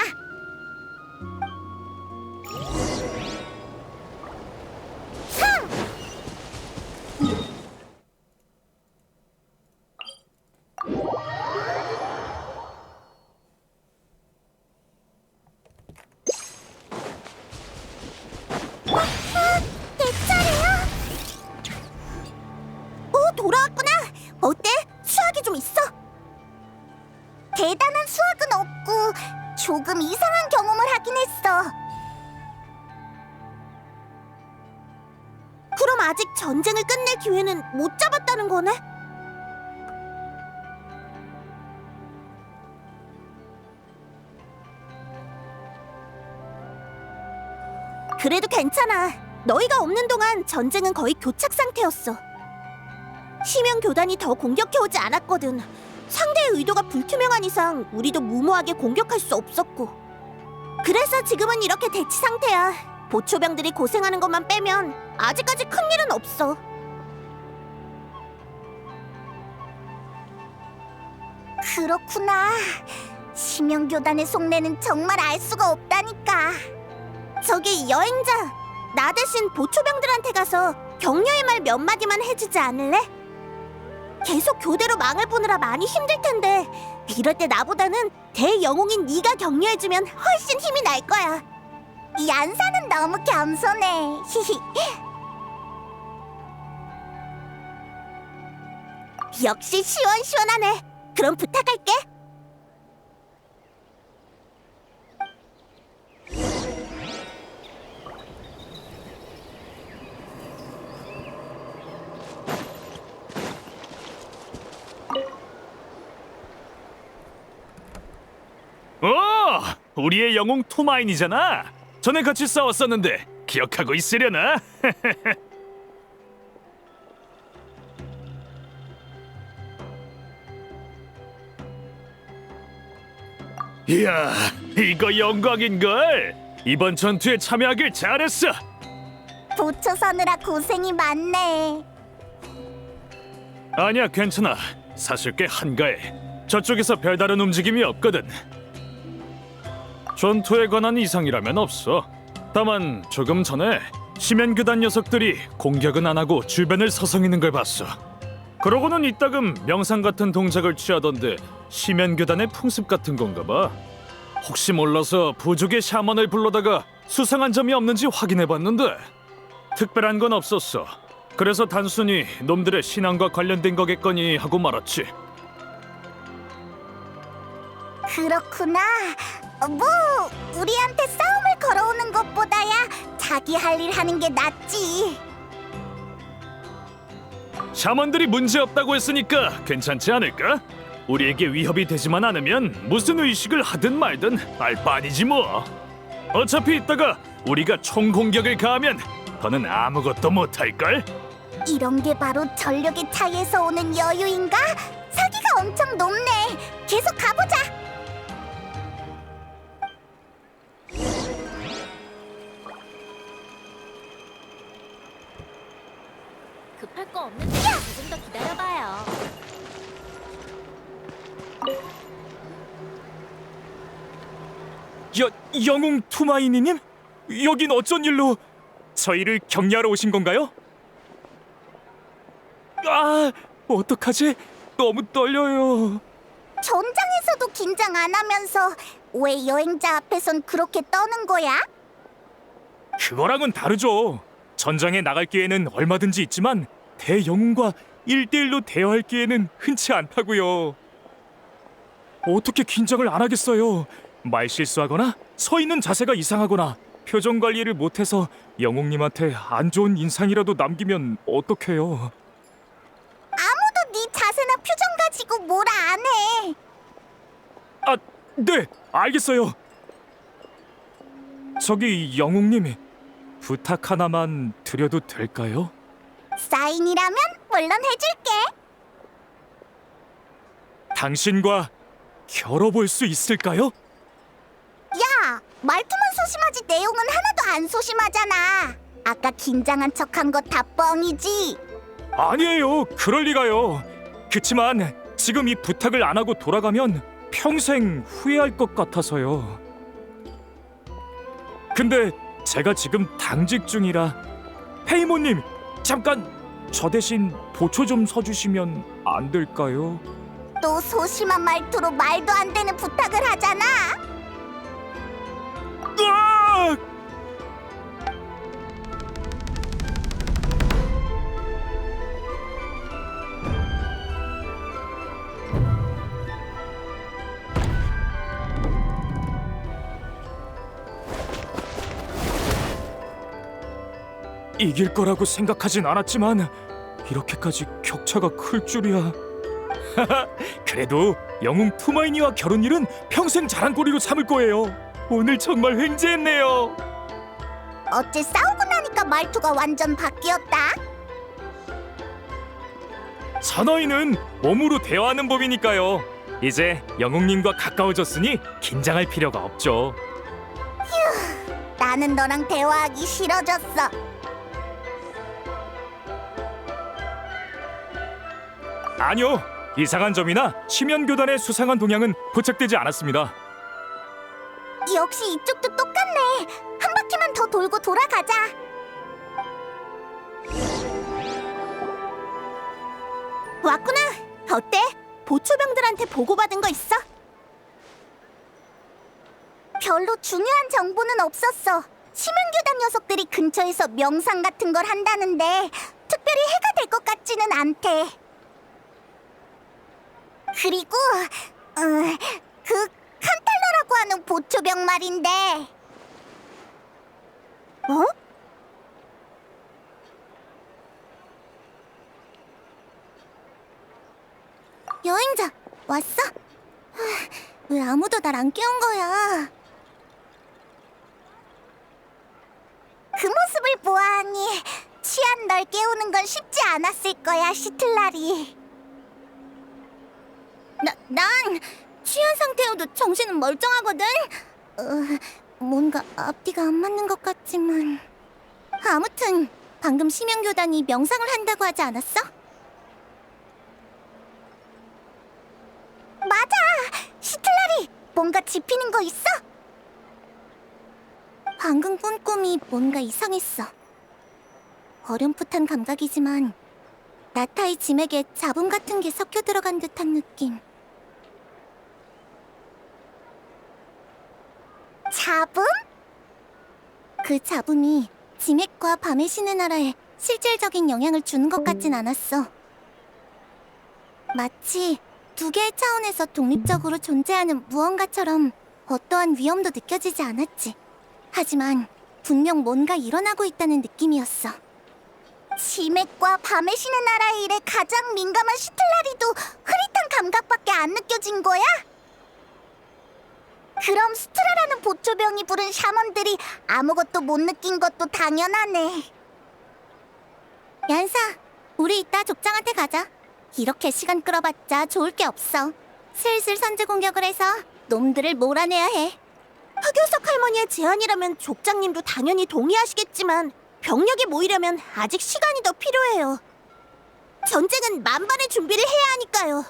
내 차례야. 돌아왔구나. 어때? 수학이 좀 있어? 대단한 수학은 없고 조금 이상한 경험을 하긴 했어. 그럼 아직 전쟁을 끝낼 기회는 못 잡았다는 거네? 그래도 괜찮아. 너희가 없는 동안 전쟁은 거의 교착 상태였어. 심연 교단이 더 공격해오지 않았거든. 상대의 의도가 불투명한 이상 우리도 무모하게 공격할 수 없었고. 그래서 지금은 이렇게 대치 상태야. 보초병들이 고생하는 것만 빼면 아직까지 큰일은 없어. 그렇구나. 심연 교단의 속내는 정말 알 수가 없다니까. 저기 여행자, 나 대신 보초병들한테 가서 격려의 말 몇 마디만 해주지 않을래? 계속 교대로 망을 보느라 많이 힘들 텐데 이럴 때 나보다는 대영웅인 네가 격려해주면 훨씬 힘이 날 거야. 이 안사는 너무 겸손해. 히히. 역시 시원시원하네. 그럼 부탁할게. 우리의 영웅 토마인이잖아. 전에 같이 싸웠었는데 기억하고 있으려나? 이야, 이거 영광인걸. 이번 전투에 참여하길 잘했어. 보초 서느라 고생이 많네. 아니야, 괜찮아. 사실 꽤 한가해. 저쪽에서 별다른 움직임이 없거든. 전투에 관한 이상이라면 없어. 다만 조금 전에 심연교단 녀석들이 공격은 안 하고 주변을 서성이는 걸 봤어. 그러고는 이따금 명상 같은 동작을 취하던데 심연교단의 풍습 같은 건가 봐. 혹시 몰라서 부족의 샤먼을 불러다가 수상한 점이 없는지 확인해봤는데 특별한 건 없었어. 그래서 단순히 놈들의 신앙과 관련된 거겠거니 하고 말았지. 그렇구나. 뭐 우리한테 싸움을 걸어오는 것보다야 자기 할 일 하는 게 낫지. 샤먼들이 문제 없다고 했으니까 괜찮지 않을까? 우리에게 위협이 되지만 않으면 무슨 의식을 하든 말든 알 바 아니지 뭐. 어차피 이따가 우리가 총 공격을 가하면 더는 아무것도 못할걸? 이런 게 바로 전력의 차이에서 오는 여유인가? 사기가 엄청 높네. 계속 가보자. 급할 거 없는데 조금 더 기다려봐요. 영웅 투마이니님? 여긴 어쩐 일로 저희를 격려하러 오신 건가요? 아, 어떡하지? 너무 떨려요. 전장에서도 긴장 안 하면서 왜 여행자 앞에선 그렇게 떠는 거야? 그거랑은 다르죠. 전장에 나갈 기회는 얼마든지 있지만 대영웅과 1대1로 대화할 기회는 흔치 않다고요. 어떻게 긴장을 안 하겠어요? 말 실수하거나 서 있는 자세가 이상하거나 표정 관리를 못해서 영웅님한테 안 좋은 인상이라도 남기면 어떡해요? 아무도 네 자세나 표정 가지고 뭐라 안 해. 아, 네, 알겠어요. 저기 영웅님, 부탁 하나만 드려도 될까요? 사인이라면 물론 해줄게. 당신과 겨뤄볼 수 있을까요? 야, 말투만 소심하지 내용은 하나도 안 소심하잖아. 아까 긴장한 척한 거 다 뻥이지. 아니에요, 그럴 리가요. 그치만 지금 이 부탁을 안 하고 돌아가면 평생 후회할 것 같아서요. 근데 제가 지금 당직 중이라 페이모님, 잠깐 저 대신 보초 좀 서주시면 안 될까요? 또 소심한 말투로 말도 안 되는 부탁을 하잖아. 으악! 이길 거라고 생각하진 않았지만 이렇게까지 격차가 클 줄이야. 그래도 영웅 투마이니와 결혼 일은 평생 자랑거리로 삼을 거예요. 오늘 정말 횡재했네요. 어째 싸우고 나니까 말투가 완전 바뀌었다. 사나이는 몸으로 대화하는 법이니까요. 이제 영웅님과 가까워졌으니 긴장할 필요가 없죠. 나는 너랑 대화하기 싫어졌어. 아니요, 이상한 점이나 심연교단의 수상한 동향은 포착되지 않았습니다. 역시 이쪽도 똑같네. 한 바퀴만 더 돌고 돌아가자. 왔구나. 어때? 보초병들한테 보고받은 거 있어? 별로 중요한 정보는 없었어. 심연교단 녀석들이 근처에서 명상 같은 걸 한다는데 특별히 해가 될 것 같지는 않대. 그리고 그 칸탈러라고 하는 보초병 말인데. 어? 여행자 왔어? 왜 아무도 날 안 깨운 거야? 그 모습을 보아하니 취한 널 깨우는 건 쉽지 않았을 거야, 시틀라리. 난 취한 상태여도 정신은 멀쩡하거든. 뭔가 앞뒤가 안 맞는 것 같지만. 아무튼 방금 심연교단이 명상을 한다고 하지 않았어? 맞아! 시틀라리! 뭔가 짚히는 거 있어? 방금 꾼 꿈이 뭔가 이상했어. 어렴풋한 감각이지만 나타의 짐에게 잡음 같은 게 섞여 들어간 듯한 느낌. 잡음? 그 잡음이 지맥과 밤의 신의 나라에 실질적인 영향을 주는 것 같진 않았어. 마치 두 개의 차원에서 독립적으로 존재하는 무언가처럼 어떠한 위험도 느껴지지 않았지. 하지만 분명 뭔가 일어나고 있다는 느낌이었어. 치맥과 밤의 신의 나라의 일에 가장 민감한 시틀라리도 흐릿한 감각밖에 안 느껴진 거야? 그럼 스트라라는 보초병이 부른 샤먼들이 아무것도 못 느낀 것도 당연하네. 얀사, 우리 이따 족장한테 가자. 이렇게 시간 끌어봤자 좋을 게 없어. 슬슬 선제 공격을 해서 놈들을 몰아내야 해. 흑요석 할머니의 제안이라면 족장님도 당연히 동의하시겠지만 병력이 모이려면 아직 시간이 더 필요해요. 전쟁은 만반의 준비를 해야 하니까요.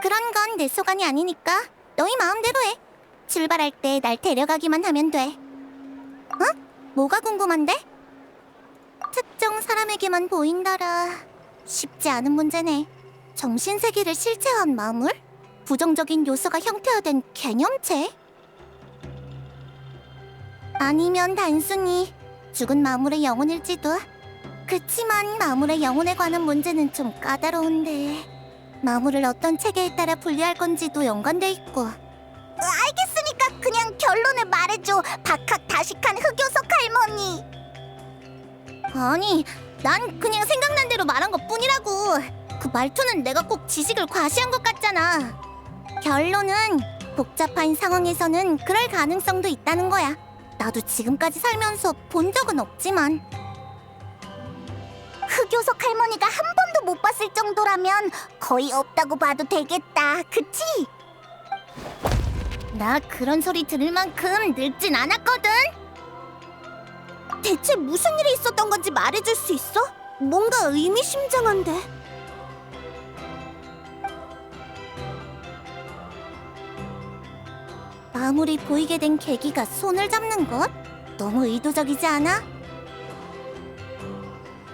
그런 건 내 소관이 아니니까 너희 마음대로 해. 출발할 때 날 데려가기만 하면 돼. 어? 뭐가 궁금한데? 특정 사람에게만 보인다라. 쉽지 않은 문제네. 정신세계를 실체화한 마물? 부정적인 요소가 형태화된 개념체? 아니면 단순히 죽은 마물의 영혼일지도. 그치만 마물의 영혼에 관한 문제는 좀 까다로운데 마물을 어떤 체계에 따라 분리할 건지도 연관돼 있고. 알겠으니까 그냥 결론을 말해줘, 박학다식한 흑요석 할머니. 아니, 난 그냥 생각난 대로 말한 것뿐이라고. 그 말투는 내가 꼭 지식을 과시한 것 같잖아. 결론은 복잡한 상황에서는 그럴 가능성도 있다는 거야. 나도 지금까지 살면서 본 적은 없지만. 흑요석 할머니가 한 번도 못 봤을 정도라면 거의 없다고 봐도 되겠다, 그치? 나 그런 소리 들을 만큼 늙진 않았거든. 대체 무슨 일이 있었던 건지 말해줄 수 있어? 뭔가 의미심장한데. 마물이 보이게 된 계기가 손을 잡는 것? 너무 의도적이지 않아?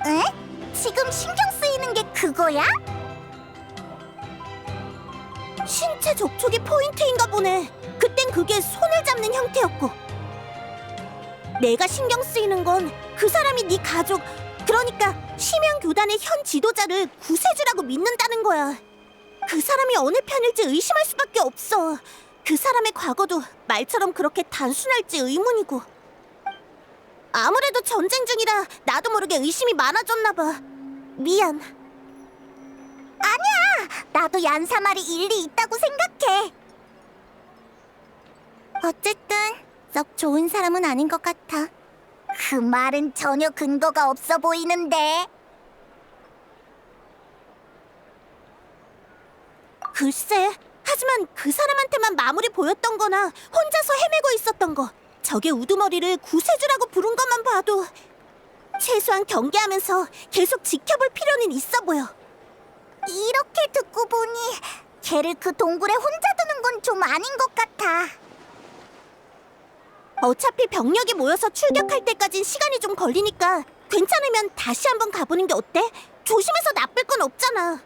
에? 지금 신경 쓰이는 게 그거야? 신체 접촉이 포인트인가 보네. 그땐 그게 손을 잡는 형태였고. 내가 신경 쓰이는 건 그 사람이 네 가족, 그러니까 심연교단의 현 지도자를 구세주라고 믿는다는 거야. 그 사람이 어느 편일지 의심할 수밖에 없어. 그 사람의 과거도 말처럼 그렇게 단순할지 의문이고. 아무래도 전쟁 중이라 나도 모르게 의심이 많아졌나 봐. 미안. 아니야, 나도 얀사 말이 일리 있다고 생각해. 어쨌든 썩 좋은 사람은 아닌 것 같아. 그 말은 전혀 근거가 없어 보이는데. 글쎄, 하지만 그 사람한테만 마물이 보였던 거나 혼자서 헤매고 있었던 거, 적의 우두머리를 구세주라고 부른 것만 봐도 최소한 경계하면서 계속 지켜볼 필요는 있어 보여. 이렇게 듣고 보니 걔를 그 동굴에 혼자 두는 건 좀 아닌 것 같아. 어차피 병력이 모여서 출격할 때까진 시간이 좀 걸리니까 괜찮으면 다시 한번 가보는 게 어때? 조심해서 나쁠 건 없잖아.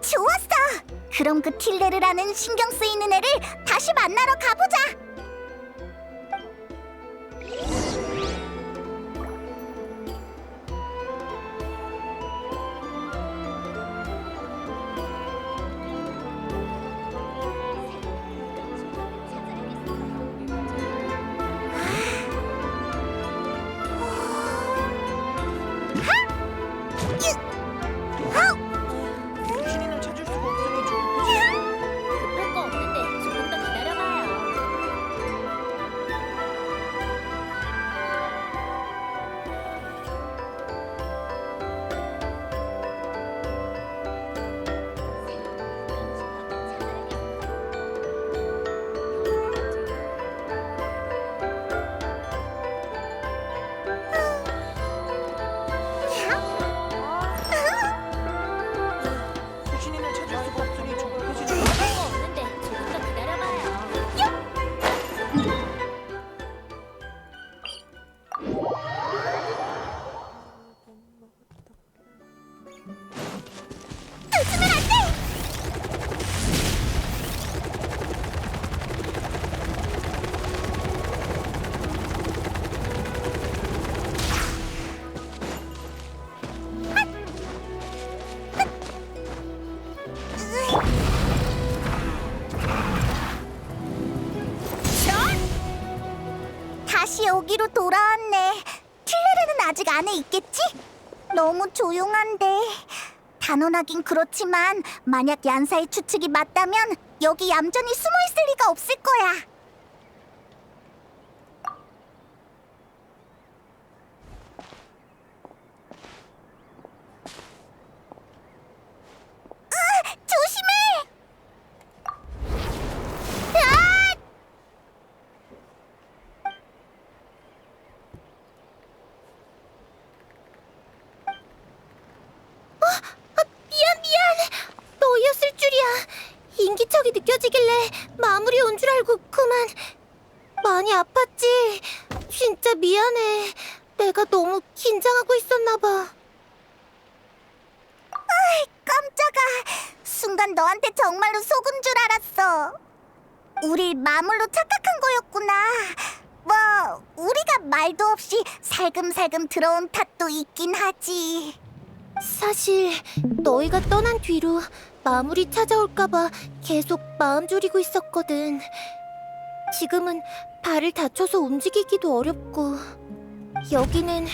좋았어! 그럼 그 틸레르라는 신경 쓰이는 애를 다시 만나러 가보자! 급할 거 없는데 조금 더 기다려봐요. 여기로 돌아왔네. 틸레르는 아직 안에 있겠지? 너무 조용한데. 단언하긴 그렇지만 만약 얀사의 추측이 맞다면 여기 얌전히 숨어 있을 리가 없을 거야. 조심해! 아! 미안. 너였을 줄이야. 인기척이 느껴지길래 마무리 온 줄 알고 그만. 많이 아팠지? 진짜 미안해. 내가 너무 긴장하고 있었나 봐. 깜짝아. 순간 너한테 정말로 속은 줄 알았어. 우리 마물로 착각한 거였구나. 뭐 우리가 말도 없이 살금살금 들어온 탓도 있긴 하지. 사실 너희가 떠난 뒤로 마물이 찾아올까봐 계속 마음 졸이고 있었거든. 지금은 발을 다쳐서 움직이기도 어렵고 여기는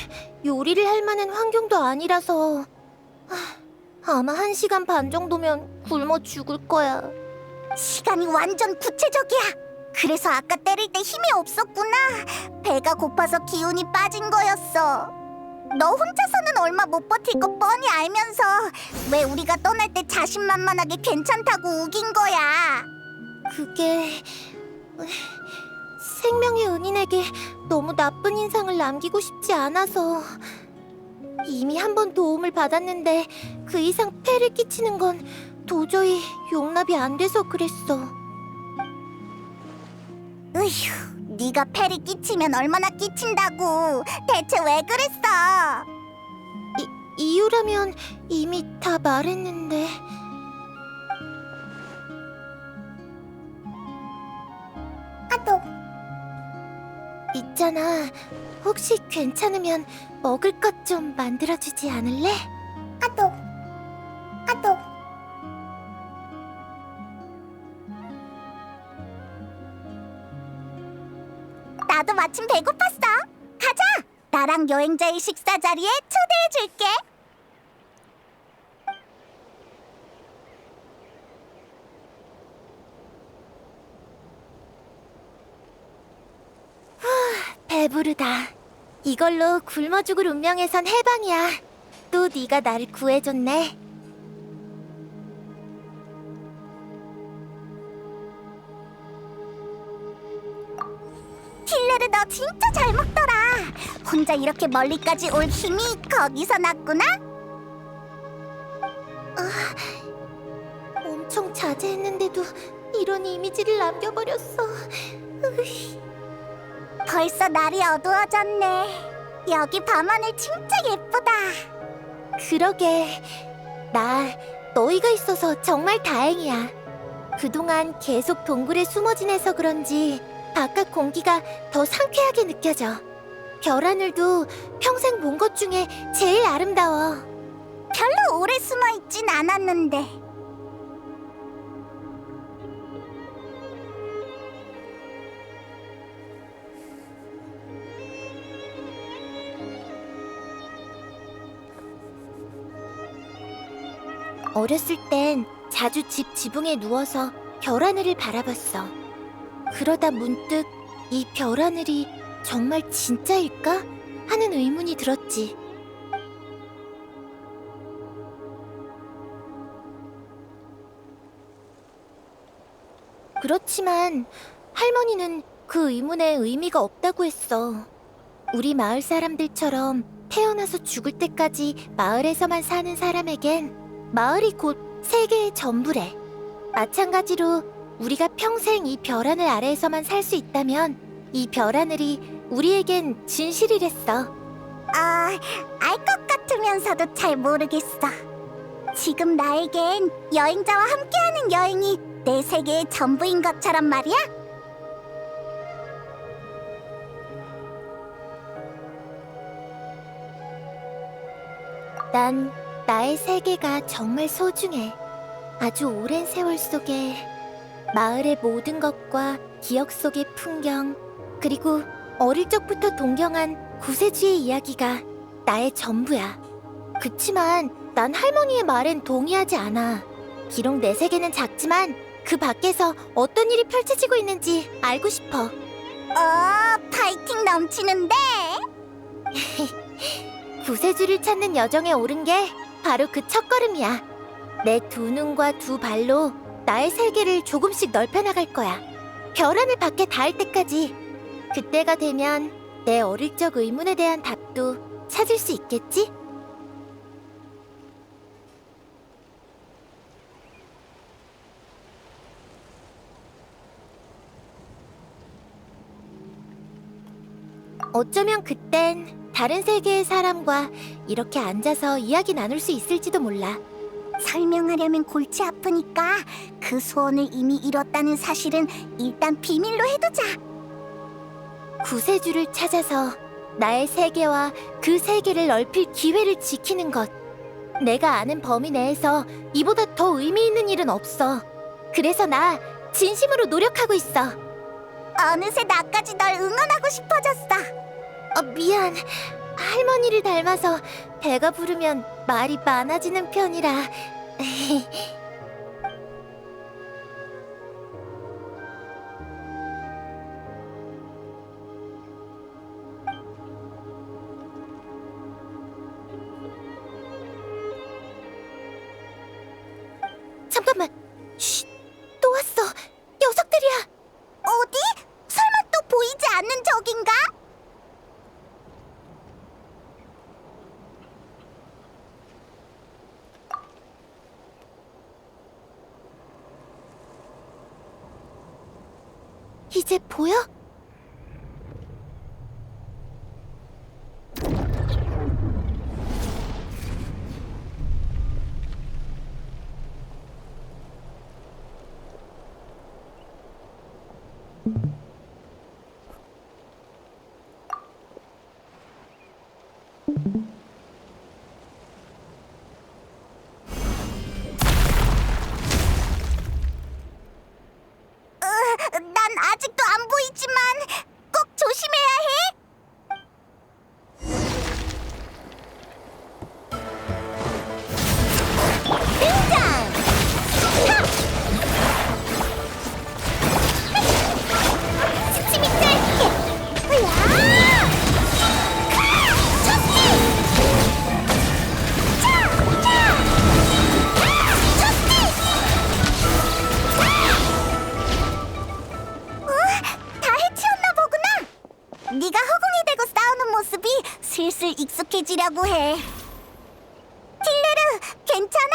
요리를 할 만한 환경도 아니라서 아마 1시간 반 정도면 굶어 죽을 거야. 시간이 완전 구체적이야. 그래서 아까 때릴 때 힘이 없었구나. 배가 고파서 기운이 빠진 거였어. 너 혼자서는 얼마 못 버틸 거 뻔히 알면서 왜 우리가 떠날 때 자신만만하게 괜찮다고 우긴 거야. 그게... 생명의 은인에게 너무 나쁜 인상을 남기고 싶지 않아서. 이미 한 번 도움을 받았는데 그 이상 폐를 끼치는 건 도저히 용납이 안 돼서 그랬어. 으휴, 네가 폐를 끼치면 얼마나 끼친다고. 대체 왜 그랬어? 이유라면 이미 다 말했는데. 아도. 있잖아. 혹시 괜찮으면 먹을 것 좀 만들어주지 않을래? 아도. 나도 마침 배고팠어. 가자. 나랑 여행자의 식사 자리에 초대해줄게. 배부르다. 이걸로 굶어 죽을 운명에선 해방이야. 또 네가 나를 구해줬네. 틸레르 너 진짜 잘 먹더라. 혼자 이렇게 멀리까지 올 힘이 거기서 났구나? 엄청 자제했는데도 이런 이미지를 남겨버렸어. 벌써 날이 어두워졌네. 여기 밤하늘 진짜 예쁘다. 그러게. 나 너희가 있어서 정말 다행이야. 그동안 계속 동굴에 숨어 지내서 그런지 바깥 공기가 더 상쾌하게 느껴져. 별하늘도 평생 본 것 중에 제일 아름다워. 별로 오래 숨어 있진 않았는데. 어렸을 땐 자주 집 지붕에 누워서 별하늘을 바라봤어. 그러다 문득 이 별하늘이 정말 진짜일까? 하는 의문이 들었지. 그렇지만 할머니는 그 의문에 의미가 없다고 했어. 우리 마을 사람들처럼 태어나서 죽을 때까지 마을에서만 사는 사람에겐 마을이 곧 세계의 전부래. 마찬가지로 우리가 평생 이 별하늘 아래에서만 살 수 있다면 이 별하늘이 우리에겐 진실이랬어. 알 것 같으면서도 잘 모르겠어. 지금 나에겐 여행자와 함께하는 여행이 내 세계의 전부인 것처럼 말이야. 난 나의 세계가 정말 소중해. 아주 오랜 세월 속에 마을의 모든 것과 기억 속의 풍경, 그리고 어릴 적부터 동경한 구세주의 이야기가 나의 전부야. 그치만 난 할머니의 말엔 동의하지 않아. 비록 내 세계는 작지만 그 밖에서 어떤 일이 펼쳐지고 있는지 알고 싶어. 파이팅 넘치는데? 구세주를 찾는 여정에 오른 게 바로 그 첫걸음이야. 내 두 눈과 두 발로 나의 세계를 조금씩 넓혀나갈 거야. 별 하늘 밖에 닿을 때까지. 그때가 되면 내 어릴 적 의문에 대한 답도 찾을 수 있겠지? 어쩌면 그땐 다른 세계의 사람과 이렇게 앉아서 이야기 나눌 수 있을지도 몰라. 설명하려면 골치 아프니까 그 소원을 이미 이뤘다는 사실은 일단 비밀로 해두자. 구세주를 찾아서 나의 세계와 그 세계를 넓힐 기회를 지키는 것. 내가 아는 범위 내에서 이보다 더 의미 있는 일은 없어. 그래서 나 진심으로 노력하고 있어. 어느새 나까지 널 응원하고 싶어졌어. 미안. 할머니를 닮아서 배가 부르면 말이 많아지는 편이라. 잠깐만. 쉿. 또 왔어. 녀석들이야. 어디? 설마 또 보이지 않는 적인가? 이제 보여? 난 아직도 안 보이지만 꼭 조심해야 해. 등장! 스치미 트래픽! 으야! 저스티! 차! 차! 저스티! 다 해치웠나 보구나. 네가 허공에 대고 싸우는 모습이 슬슬 익숙해지려고 해. 틸레르, 괜찮아?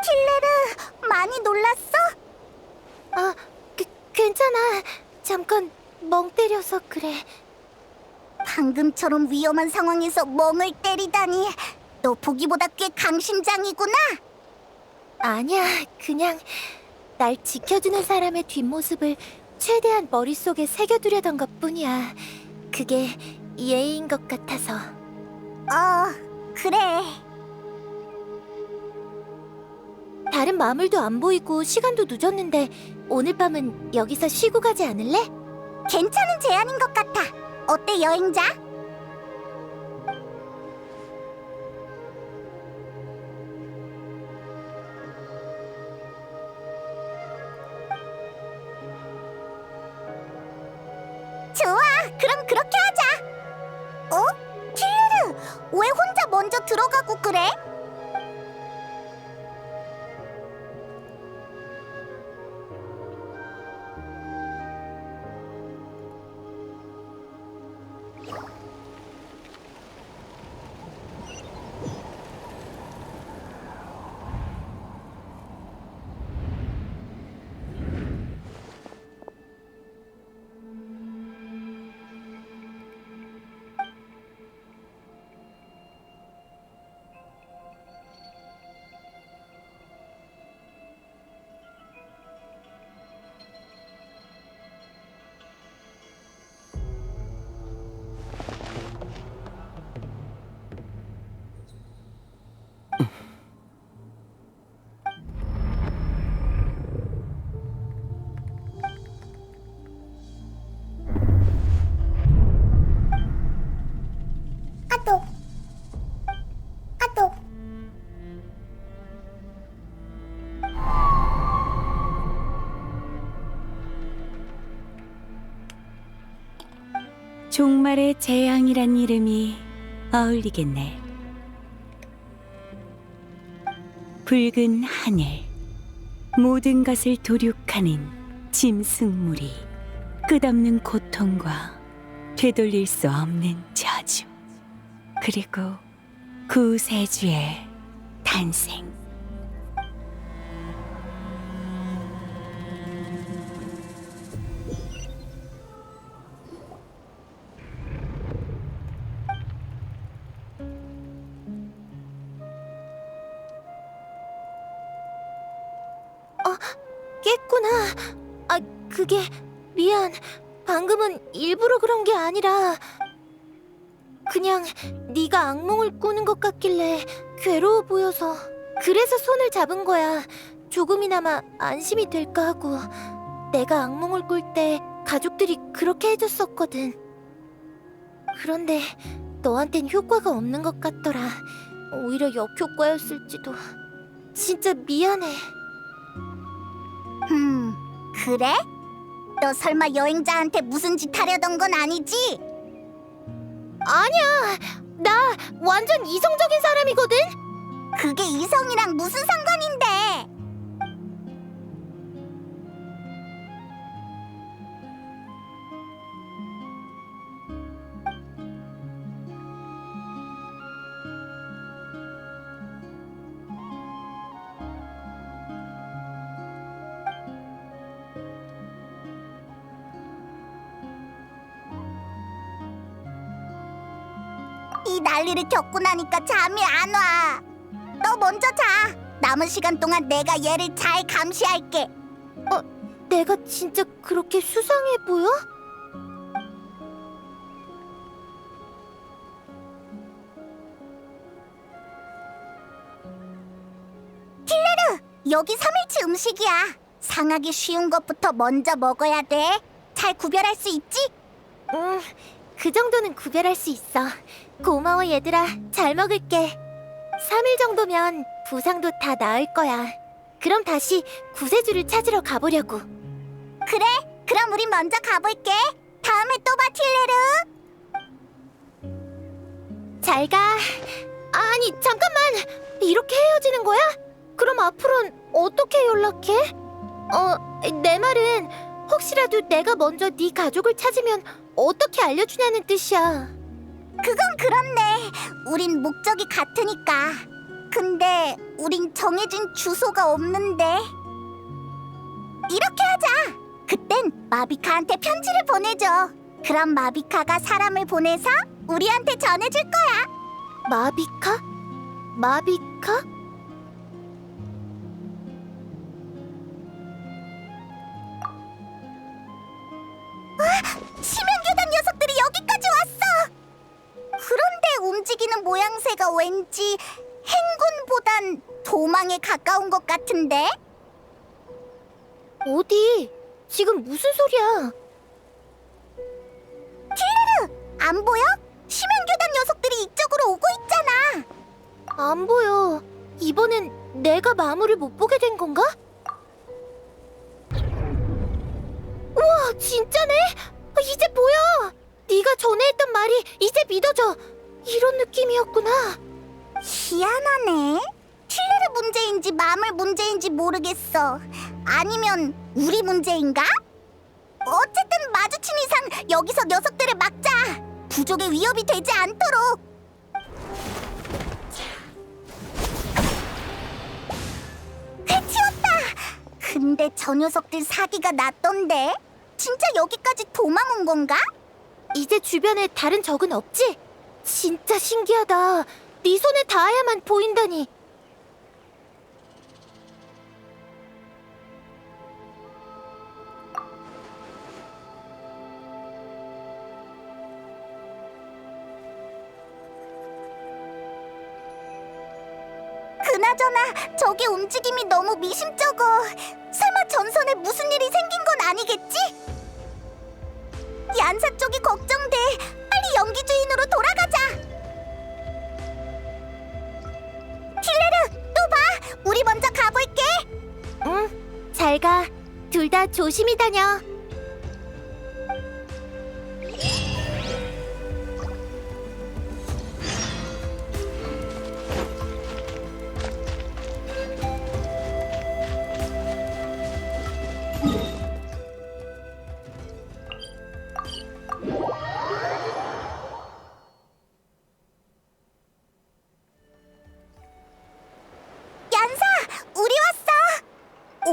틸레르, 많이 놀랐어? 괜찮아. 잠깐 멍 때려서 그래. 방금처럼 위험한 상황에서 멍을 때리다니. 너 보기보다 꽤 강심장이구나. 아니야, 그냥 날 지켜주는 사람의 뒷모습을 최대한 머릿속에 새겨두려던 것뿐이야. 그게 예의인 것 같아서. 그래. 다른 마물도 안 보이고 시간도 늦었는데 오늘 밤은 여기서 쉬고 가지 않을래? 괜찮은 제안인 것 같아. 어때, 여행자? 좋아, 그럼 그렇게 하자. 틸레르, 왜 혼자 먼저 들어가고 그래? 종말의 재앙이란 이름이 어울리겠네. 붉은 하늘, 모든 것을 도륙하는 짐승무리, 끝없는 고통과 되돌릴 수 없는 저주, 그리고 구세주의 탄생. 깼구나. 아, 그게 미안. 방금은 일부러 그런 게 아니라 그냥 네가 악몽을 꾸는 것 같길래 괴로워 보여서 그래서 손을 잡은 거야. 조금이나마 안심이 될까 하고. 내가 악몽을 꿀 때 가족들이 그렇게 해줬었거든. 그런데 너한텐 효과가 없는 것 같더라. 오히려 역효과였을지도. 진짜 미안해. 그래? 너 설마 여행자한테 무슨 짓 하려던 건 아니지? 아니야. 나 완전 이성적인 사람이거든. 그게 이성이랑 무슨 상관인데? 이 난리를 겪고 나니까 잠이 안 와. 너 먼저 자. 남은 시간 동안 내가 얘를 잘 감시할게. 내가 진짜 그렇게 수상해 보여? 여기 3일치 음식이야. 상하기 쉬운 것부터 먼저 먹어야 돼. 잘 구별할 수 있지? 그 정도는 구별할 수 있어. 고마워 얘들아. 잘 먹을게. 3일 정도면 부상도 다 나을 거야. 그럼 다시 구세주를 찾으러 가보려고. 그래, 그럼 우린 먼저 가볼게. 다음에 또 봐, 틸레르. 잘 가. 아니 잠깐만. 이렇게 헤어지는 거야? 그럼 앞으로는 어떻게 연락해? 내 말은 혹시라도 내가 먼저 네 가족을 찾으면 어떻게 알려주냐는 뜻이야. 그건 그렇네. 우린 목적이 같으니까. 근데 우린 정해진 주소가 없는데. 이렇게 하자. 그땐 마비카한테 편지를 보내줘. 그럼 마비카가 사람을 보내서 우리한테 전해줄 거야. 마비카? 마비카? 심연교단 녀석들이 여기까지 왔어. 그런데 움직이는 모양새가 왠지 행군보단 도망에 가까운 것 같은데? 어디? 지금 무슨 소리야? 안 보여? 심연교단 녀석들이 이쪽으로 오고 있잖아. 안 보여. 이번엔 내가 마물을 못 보게 된 건가? 우와, 진짜네? 이제 보여. 네가 전에 했던 말이 이제 믿어져. 이런 느낌이었구나. 희한하네. 틸레르 문제인지 마물 문제인지 모르겠어. 아니면 우리 문제인가? 어쨌든 마주친 이상 여기서 녀석들을 막자. 부족의 위협이 되지 않도록. 해치웠다. 근데 저 녀석들 사기가 났던데. 진짜 여기까지 도망 온 건가? 이제 주변에 다른 적은 없지? 진짜 신기하다. 네 손에 닿아야만 보인다니. 그나저나 저기 움직임이 너무 미심쩍어. 설마 전선에 무슨 일이 생긴 건 아니겠지? 얀사 쪽이 걱정돼. 빨리 연기 주인으로 돌아가자. 틸레르, 또 봐. 우리 먼저 가볼게. 응, 잘 가. 둘 다 조심히 다녀.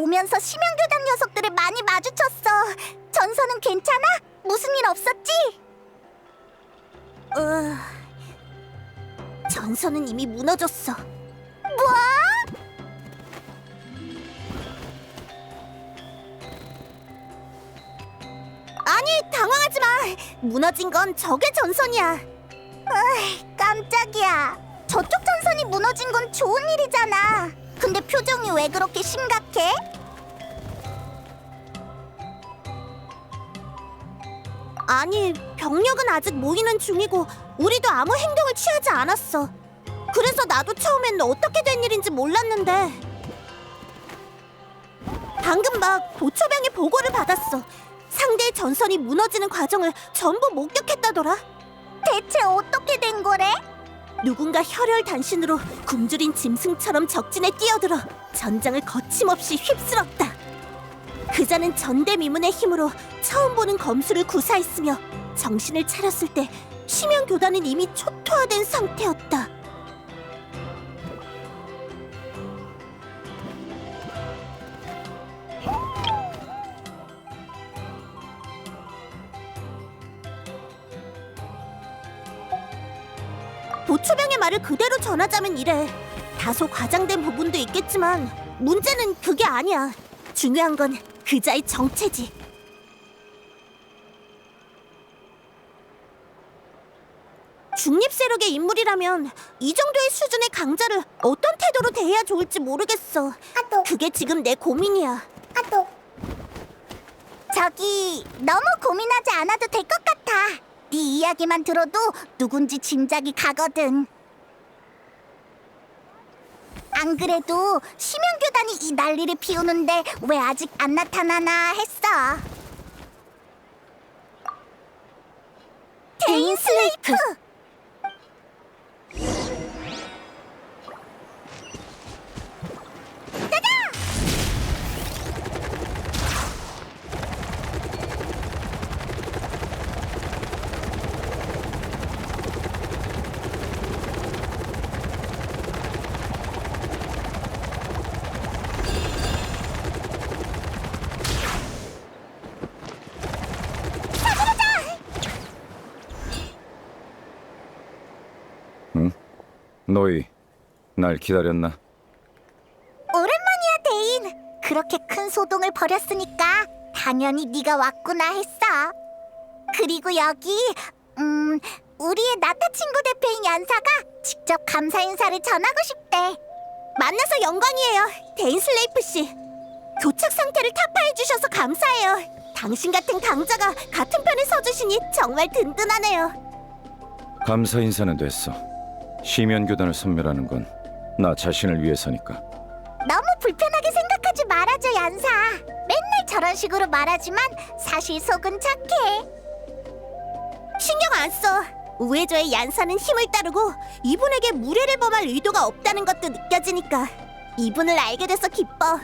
오면서 심연교단 녀석들을 많이 마주쳤어. 전선은 괜찮아? 무슨 일 없었지? 전선은 이미 무너졌어. 뭐? 아니, 당황하지 마. 무너진 건 적의 전선이야. 깜짝이야. 저쪽 전선이 무너진 건 좋은 일이잖아. 근데 표정이 왜 그렇게 심각해? 아니, 병력은 아직 모이는 중이고 우리도 아무 행동을 취하지 않았어. 그래서 나도 처음엔 어떻게 된 일인지 몰랐는데 방금 막 도초병의 보고를 받았어. 상대의 전선이 무너지는 과정을 전부 목격했다더라. 대체 어떻게 된 거래? 누군가 혈혈단신으로 굶주린 짐승처럼 적진에 뛰어들어 전장을 거침없이 휩쓸었다. 그자는 전대미문의 힘으로 처음 보는 검수를 구사했으며 정신을 차렸을 때 심연교단은 이미 초토화된 상태였다. 도초병의 말을 그대로 전하자면 이래. 다소 과장된 부분도 있겠지만 문제는 그게 아니야. 중요한 건 그자의 정체지. 중립 세력의 인물이라면 이 정도의 수준의 강자를 어떤 태도로 대해야 좋을지 모르겠어. 그게 지금 내 고민이야. 저기 너무 고민하지 않아도 될 것 같아. 네 이야기만 들어도 누군지 짐작이 가거든. 안 그래도 심연교단이 이 난리를 피우는데 왜 아직 안 나타나나 했어. 데인 슬레이프! 너희 날 기다렸나? 오랜만이야, 데인. 그렇게 큰 소동을 벌였으니까 당연히 네가 왔구나 했어. 그리고 여기 우리의 나타 친구 대표인 연사가 직접 감사 인사를 전하고 싶대. 만나서 영광이에요, 데인 슬레이프 씨. 교착 상태를 타파해 주셔서 감사해요. 당신 같은 강자가 같은 편에 서주시니 정말 든든하네요. 감사 인사는 됐어. 심연교단을 섬멸하는 건 나 자신을 위해서니까. 너무 불편하게 생각하지 말아줘, 연사. 맨날 저런 식으로 말하지만 사실 속은 착해. 신경 안 써. 우회조의 얀사는 힘을 따르고 이분에게 무례를 범할 의도가 없다는 것도 느껴지니까 이분을 알게 돼서 기뻐.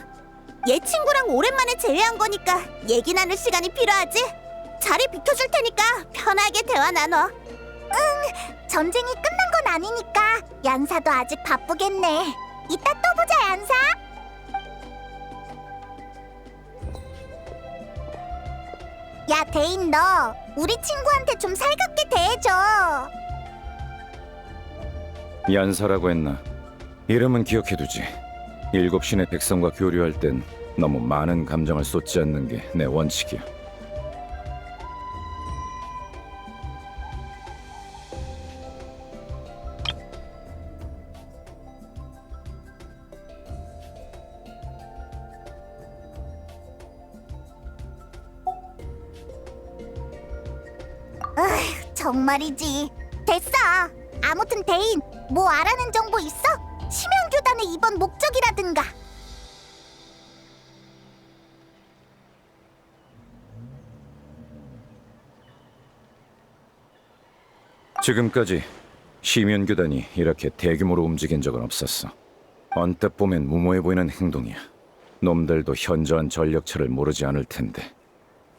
얘 친구랑 오랜만에 재회한 거니까 얘기 나눌 시간이 필요하지? 자리 비켜줄 테니까 편하게 대화 나눠. 전쟁이 끝난 건 아니니까 얀사도 아직 바쁘겠네. 이따 또 보자, 얀사. 야, 데인, 너 우리 친구한테 좀 살갑게 대해줘. 얀사라고 했나? 이름은 기억해두지. 7신의 백성과 교류할 땐 너무 많은 감정을 쏟지 않는 게 내 원칙이야. 정말이지. 됐어. 아무튼 데인, 뭐 알아낸 정보 있어? 심연교단의 이번 목적이라든가. 지금까지 심연교단이 이렇게 대규모로 움직인 적은 없었어. 언뜻 보면 무모해 보이는 행동이야. 놈들도 현저한 전력차를 모르지 않을 텐데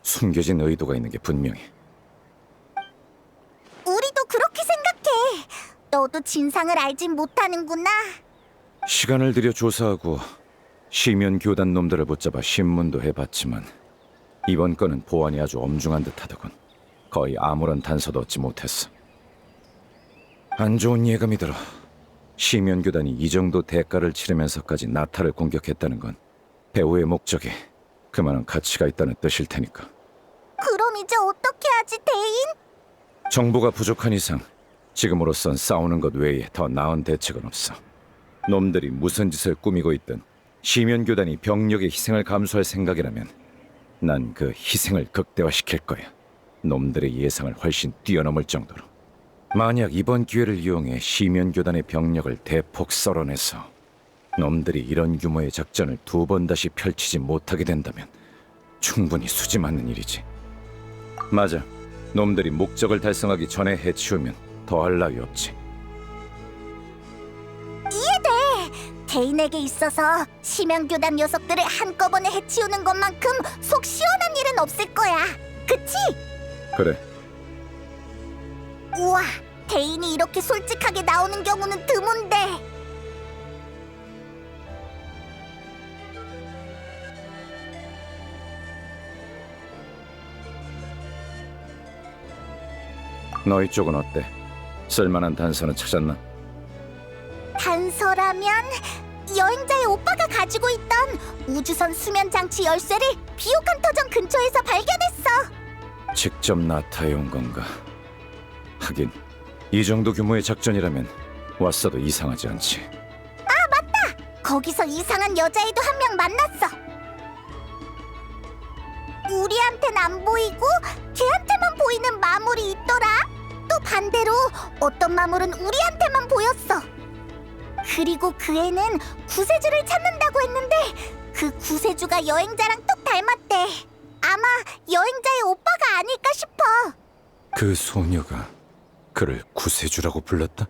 숨겨진 의도가 있는 게 분명해. 우리도 그렇게 생각해. 너도 진상을 알진 못하는구나. 시간을 들여 조사하고 시면 교단 놈들을 붙잡아 신문도 해봤지만 이번 건은 보안이 아주 엄중한 듯하더군. 거의 아무런 단서도 얻지 못했어. 안 좋은 예감이 들어. 시면 교단이 이 정도 대가를 치르면서까지 나타를 공격했다는 건 배후의 목적에 그만한 가치가 있다는 뜻일 테니까. 그럼 이제 어떻게 하지, 대인? 정보가 부족한 이상 지금으로선 싸우는 것 외에 더 나은 대책은 없어. 놈들이 무슨 짓을 꾸미고 있든 시면 교단이 병력의 희생을 감수할 생각이라면 난 그 희생을 극대화시킬 거야. 놈들의 예상을 훨씬 뛰어넘을 정도로. 만약 이번 기회를 이용해 시면 교단의 병력을 대폭 썰어내서 놈들이 이런 규모의 작전을 두 번 다시 펼치지 못하게 된다면 충분히 수지 맞는 일이지. 맞아. 놈들이 목적을 달성하기 전에 해치우면 더할 나위 없지. 대인에게 있어서 심양교단 녀석들을 한꺼번에 해치우는 것만큼 속 시원한 일은 없을 거야. 그치? 그래. 우와, 대인이 이렇게 솔직하게 나오는 경우는 드문데. 너희 쪽은 어때? 쓸만한 단서는 찾았나? 단서라면 여행자의 오빠가 가지고 있던 우주선 수면 장치 열쇠를 비옥한 터전 근처에서 발견했어. 직접 나타해 온 건가? 하긴 이 정도 규모의 작전이라면 왔어도 이상하지 않지. 거기서 이상한 여자애도 한 명 만났어. 우리한텐 안 보이고 걔한테만 보이는 마물이 있더라. 또 반대로 어떤 마물은 우리한테만 보였어. 그리고 그 애는 구세주를 찾는다고 했는데 그 구세주가 여행자랑 똑 닮았대. 아마 여행자의 오빠가 아닐까 싶어. 그 소녀가 그를 구세주라고 불렀다?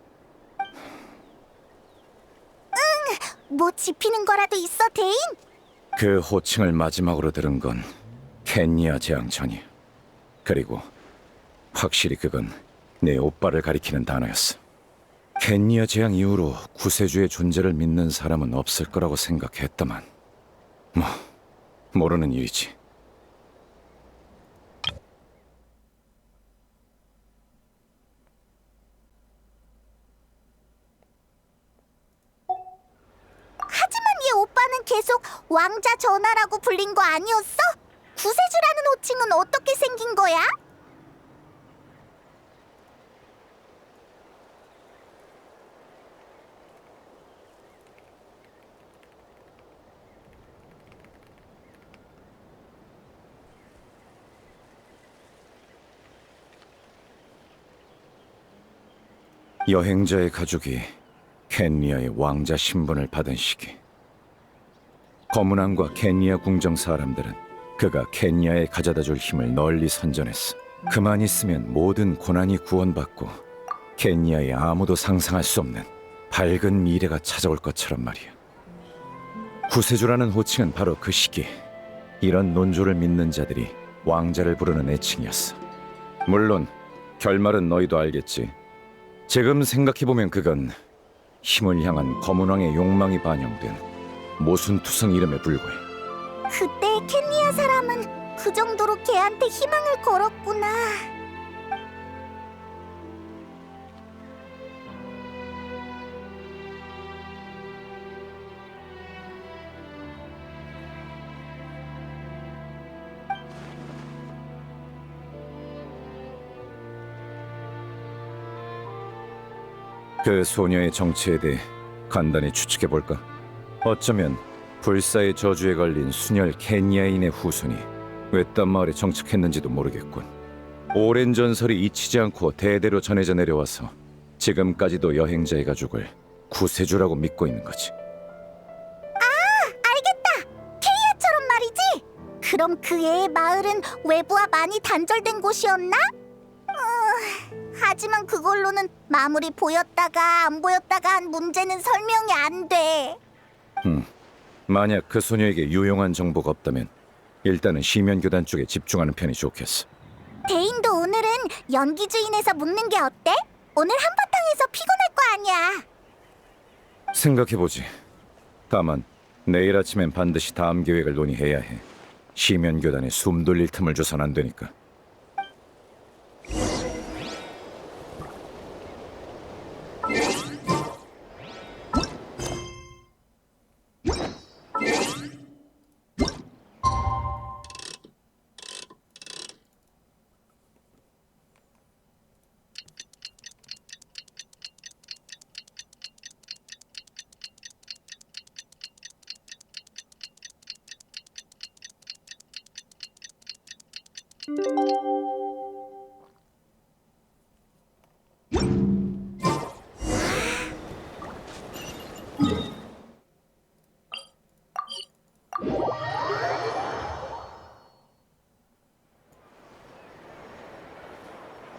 뭐 짚히는 거라도 있어, 대인? 그 호칭을 마지막으로 들은 건 켄니아 재앙 전이야. 그리고 확실히 그건 내 오빠를 가리키는 단어였어. 켄니아 재앙 이후로 구세주의 존재를 믿는 사람은 없을 거라고 생각했다만 뭐 모르는 일이지. 하지만 얘 오빠는 계속 왕자 전하라고 불린 거 아니었어? 구세주라는 호칭은 어떻게 생긴 거야? 여행자의 가족이 켄니아의 왕자 신분을 받은 시기, 거문왕과 켄니아 궁정 사람들은 그가 켄니아에 가져다줄 힘을 널리 선전했어. 그만 있으면 모든 고난이 구원받고 켄니아에 아무도 상상할 수 없는 밝은 미래가 찾아올 것처럼 말이야. 구세주라는 호칭은 바로 그 시기 이런 논조를 믿는 자들이 왕자를 부르는 애칭이었어. 물론 결말은 너희도 알겠지. 지금 생각해보면 그건 힘을 향한 거문왕의 욕망이 반영된 모순투성 이름에 불과해. 그때 켄니아 사람은 그 정도로 걔한테 희망을 걸었구나. 그 소녀의 정체에 대해 간단히 추측해볼까? 어쩌면 불사의 저주에 걸린 순혈 켄니아인의 후손이 외딴 마을에 정착했는지도 모르겠군. 오랜 전설이 잊히지 않고 대대로 전해져 내려와서 지금까지도 여행자의 가족을 구세주라고 믿고 있는 거지. 알겠다. 케이아처럼 말이지. 그럼 그 애의 마을은 외부와 많이 단절된 곳이었나? 하지만 그걸로는 마물이 보였다가 안 보였다가 한 문제는 설명이 안 돼. 만약 그 소녀에게 유용한 정보가 없다면 일단은 시면교단 쪽에 집중하는 편이 좋겠어. 대인도 오늘은 연기주인에서 묵는 게 어때? 오늘 한바탕에서 피곤할 거 아니야. 생각해보지. 다만 내일 아침엔 반드시 다음 계획을 논의해야 해. 시면교단에 숨 돌릴 틈을 줘선 안 되니까.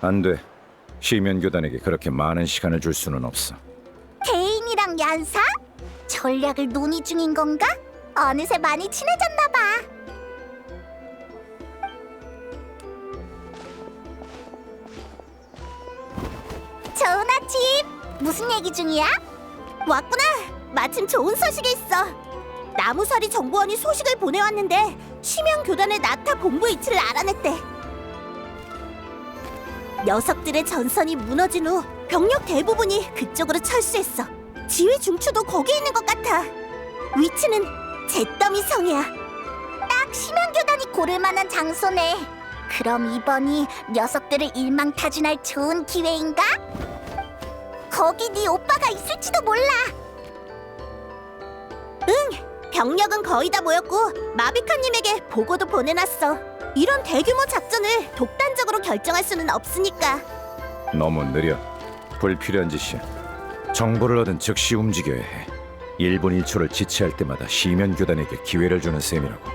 안 돼. 시면교단에게 그렇게 많은 시간을 줄 수는 없어. 대인이랑 얀사? 전략을 논의 중인 건가? 어느새 많이 친해졌나 봐. 좋은 아침. 무슨 얘기 중이야? 왔구나. 마침 좋은 소식이 있어. 나무사리 정보원이 소식을 보내왔는데 시면 교단의 나타 본부 위치를 알아냈대. 녀석들의 전선이 무너진 후 병력 대부분이 그쪽으로 철수했어. 지휘 중추도 거기 있는 것 같아. 위치는 잿더미 성이야. 딱 시면교단이 고를 만한 장소네. 그럼 이번이 녀석들을 일망타진할 좋은 기회인가? 거기 네 오빠가 있을지도 몰라. 응, 병력은 거의 다 모였고 마비카님에게 보고도 보내놨어. 이런 대규모 작전을 독단적으로 결정할 수는 없으니까. 너무 느려. 불필요한 짓이야. 정보를 얻은 즉시 움직여야 해. 1분 1초를 지체할 때마다 시면교단에게 기회를 주는 셈이라고.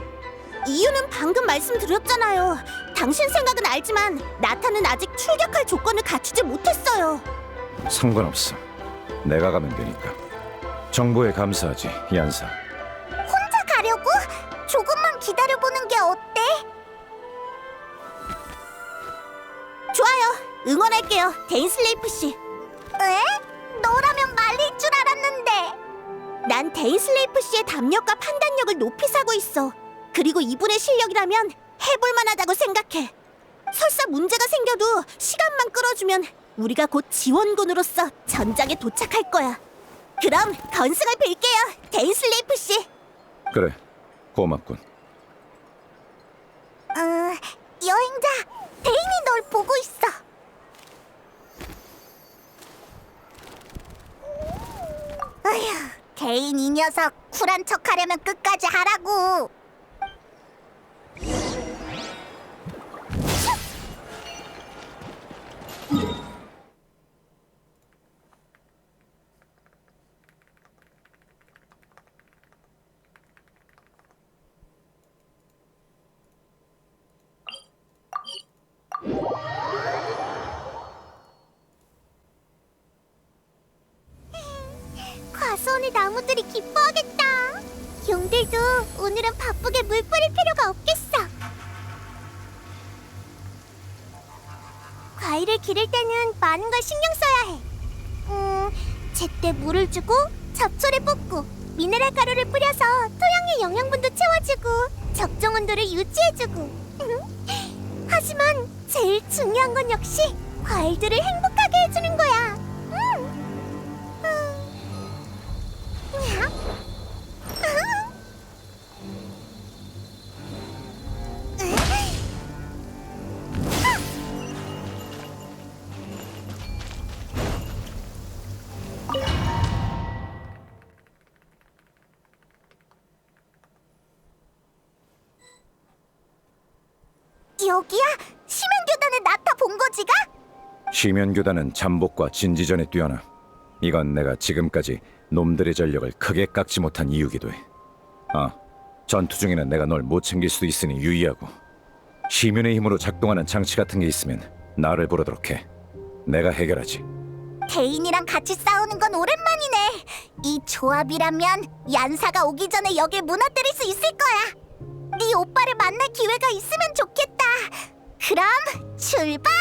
이유는 방금 말씀드렸잖아요. 당신 생각은 알지만 나타는 아직 출격할 조건을 갖추지 못했어요. 상관없어. 내가 가면 되니까. 정보에 감사하지, 얀사. 혼자 가려고? 조금만 기다려보는 게 어때? 좋아요. 응원할게요, 데인슬레이프 씨. 에? 너라면 말릴 줄 알았는데. 난 데인슬레이프 씨의 담력과 판단력을 높이 사고 있어. 그리고 이분의 실력이라면 해볼 만하다고 생각해. 설사 문제가 생겨도 시간만 끌어주면 우리가 곧 지원군으로서 전장에 도착할 거야. 그럼 건승을 빌게요, 데인슬레이프 씨. 그래, 고맙군. 여행자, 데인이 널 보고 있어. 아휴, 데인 이 녀석 쿨한 척하려면 끝까지 하라고. 과수원의 나무들이 기뻐하겠다. 용들도 오늘은 바쁘게 물 뿌릴 필요가 없겠어. 과일을 기를 때는 많은 걸 신경 써야 해. 제때 물을 주고 잡초를 뽑고 미네랄 가루를 뿌려서 토양의 영양분도 채워주고 적정 온도를 유지해주고. 하지만 제일 중요한 건 역시 과일들을 행복하게 해주는 거야. 여기야? 시면교단의 나타 본거지가? 시면교단은 잠복과 진지전에 뛰어나. 이건 내가 지금까지 놈들의 전력을 크게 깎지 못한 이유기도 해. 전투 중에는 내가 널 못 챙길 수도 있으니 유의하고. 시면의 힘으로 작동하는 장치 같은 게 있으면 나를 부르도록 해. 내가 해결하지. 데인이랑 같이 싸우는 건 오랜만이네. 이 조합이라면 얀사가 오기 전에 여길 무너뜨릴 수 있을 거야. 네 오빠를 만날 기회가 있으면 좋겠다. 그럼 출발!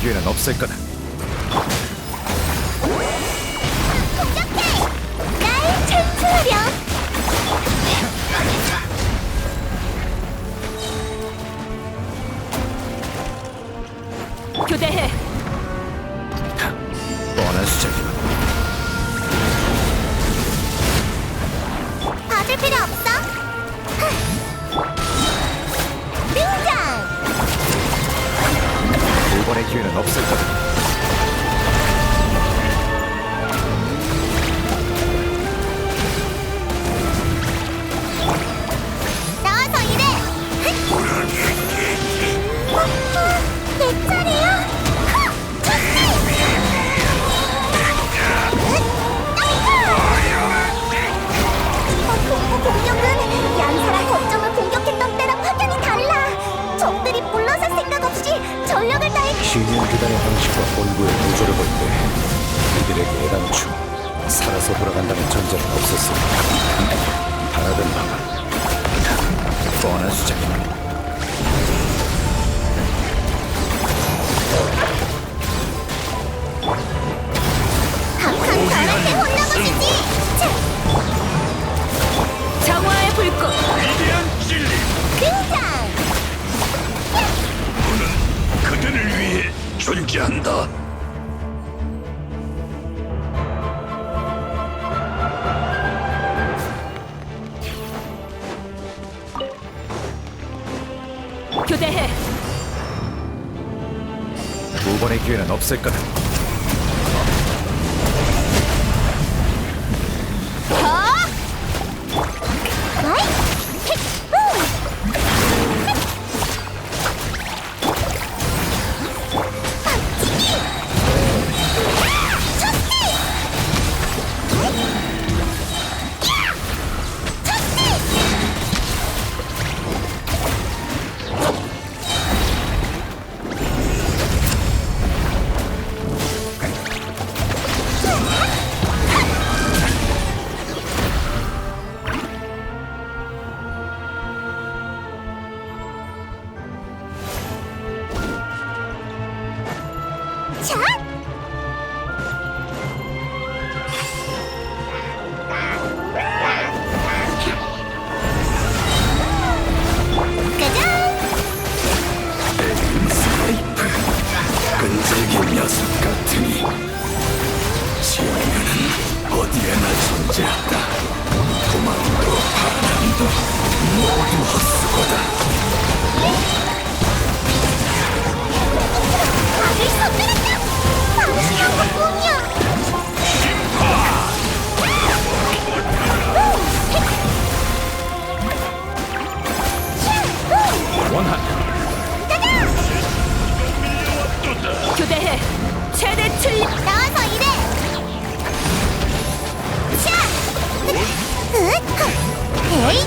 기회는 없을 거다. 날 찬송하렴. 교대해. 뻔한 수작이군. 봐줄 필요 없어. 등장. 두 번의 기회는 없을 거다. 나와서 일해. 내 차례야. 공포 공격은 양사랑 거점을 공격했던 때랑 확연히 달라. 적들이 물러설 생각 없이 전력을 다해. 시면 교단의 방식과 본부의 구조를 볼 때 이들에게 애당초 살아서 돌아간다는 전제는 없었을 거다. 바라던 바가 뻔한 수작이군. 항상 저한테 혼나보시지. 정화의 불꽃. 등장. 그들을 위해 존재한다. 교대해. 두 번의 기회는 없을 거다. 끈질긴 녀석 같으니 시험에는 어디에나 존재한다. 도망도 반항도 모두 헛수고다. 아들 선배한다. 당신은 것뿐이야. 원한 교대해. 최대 출력. 나와서 일해. 샤! 에이!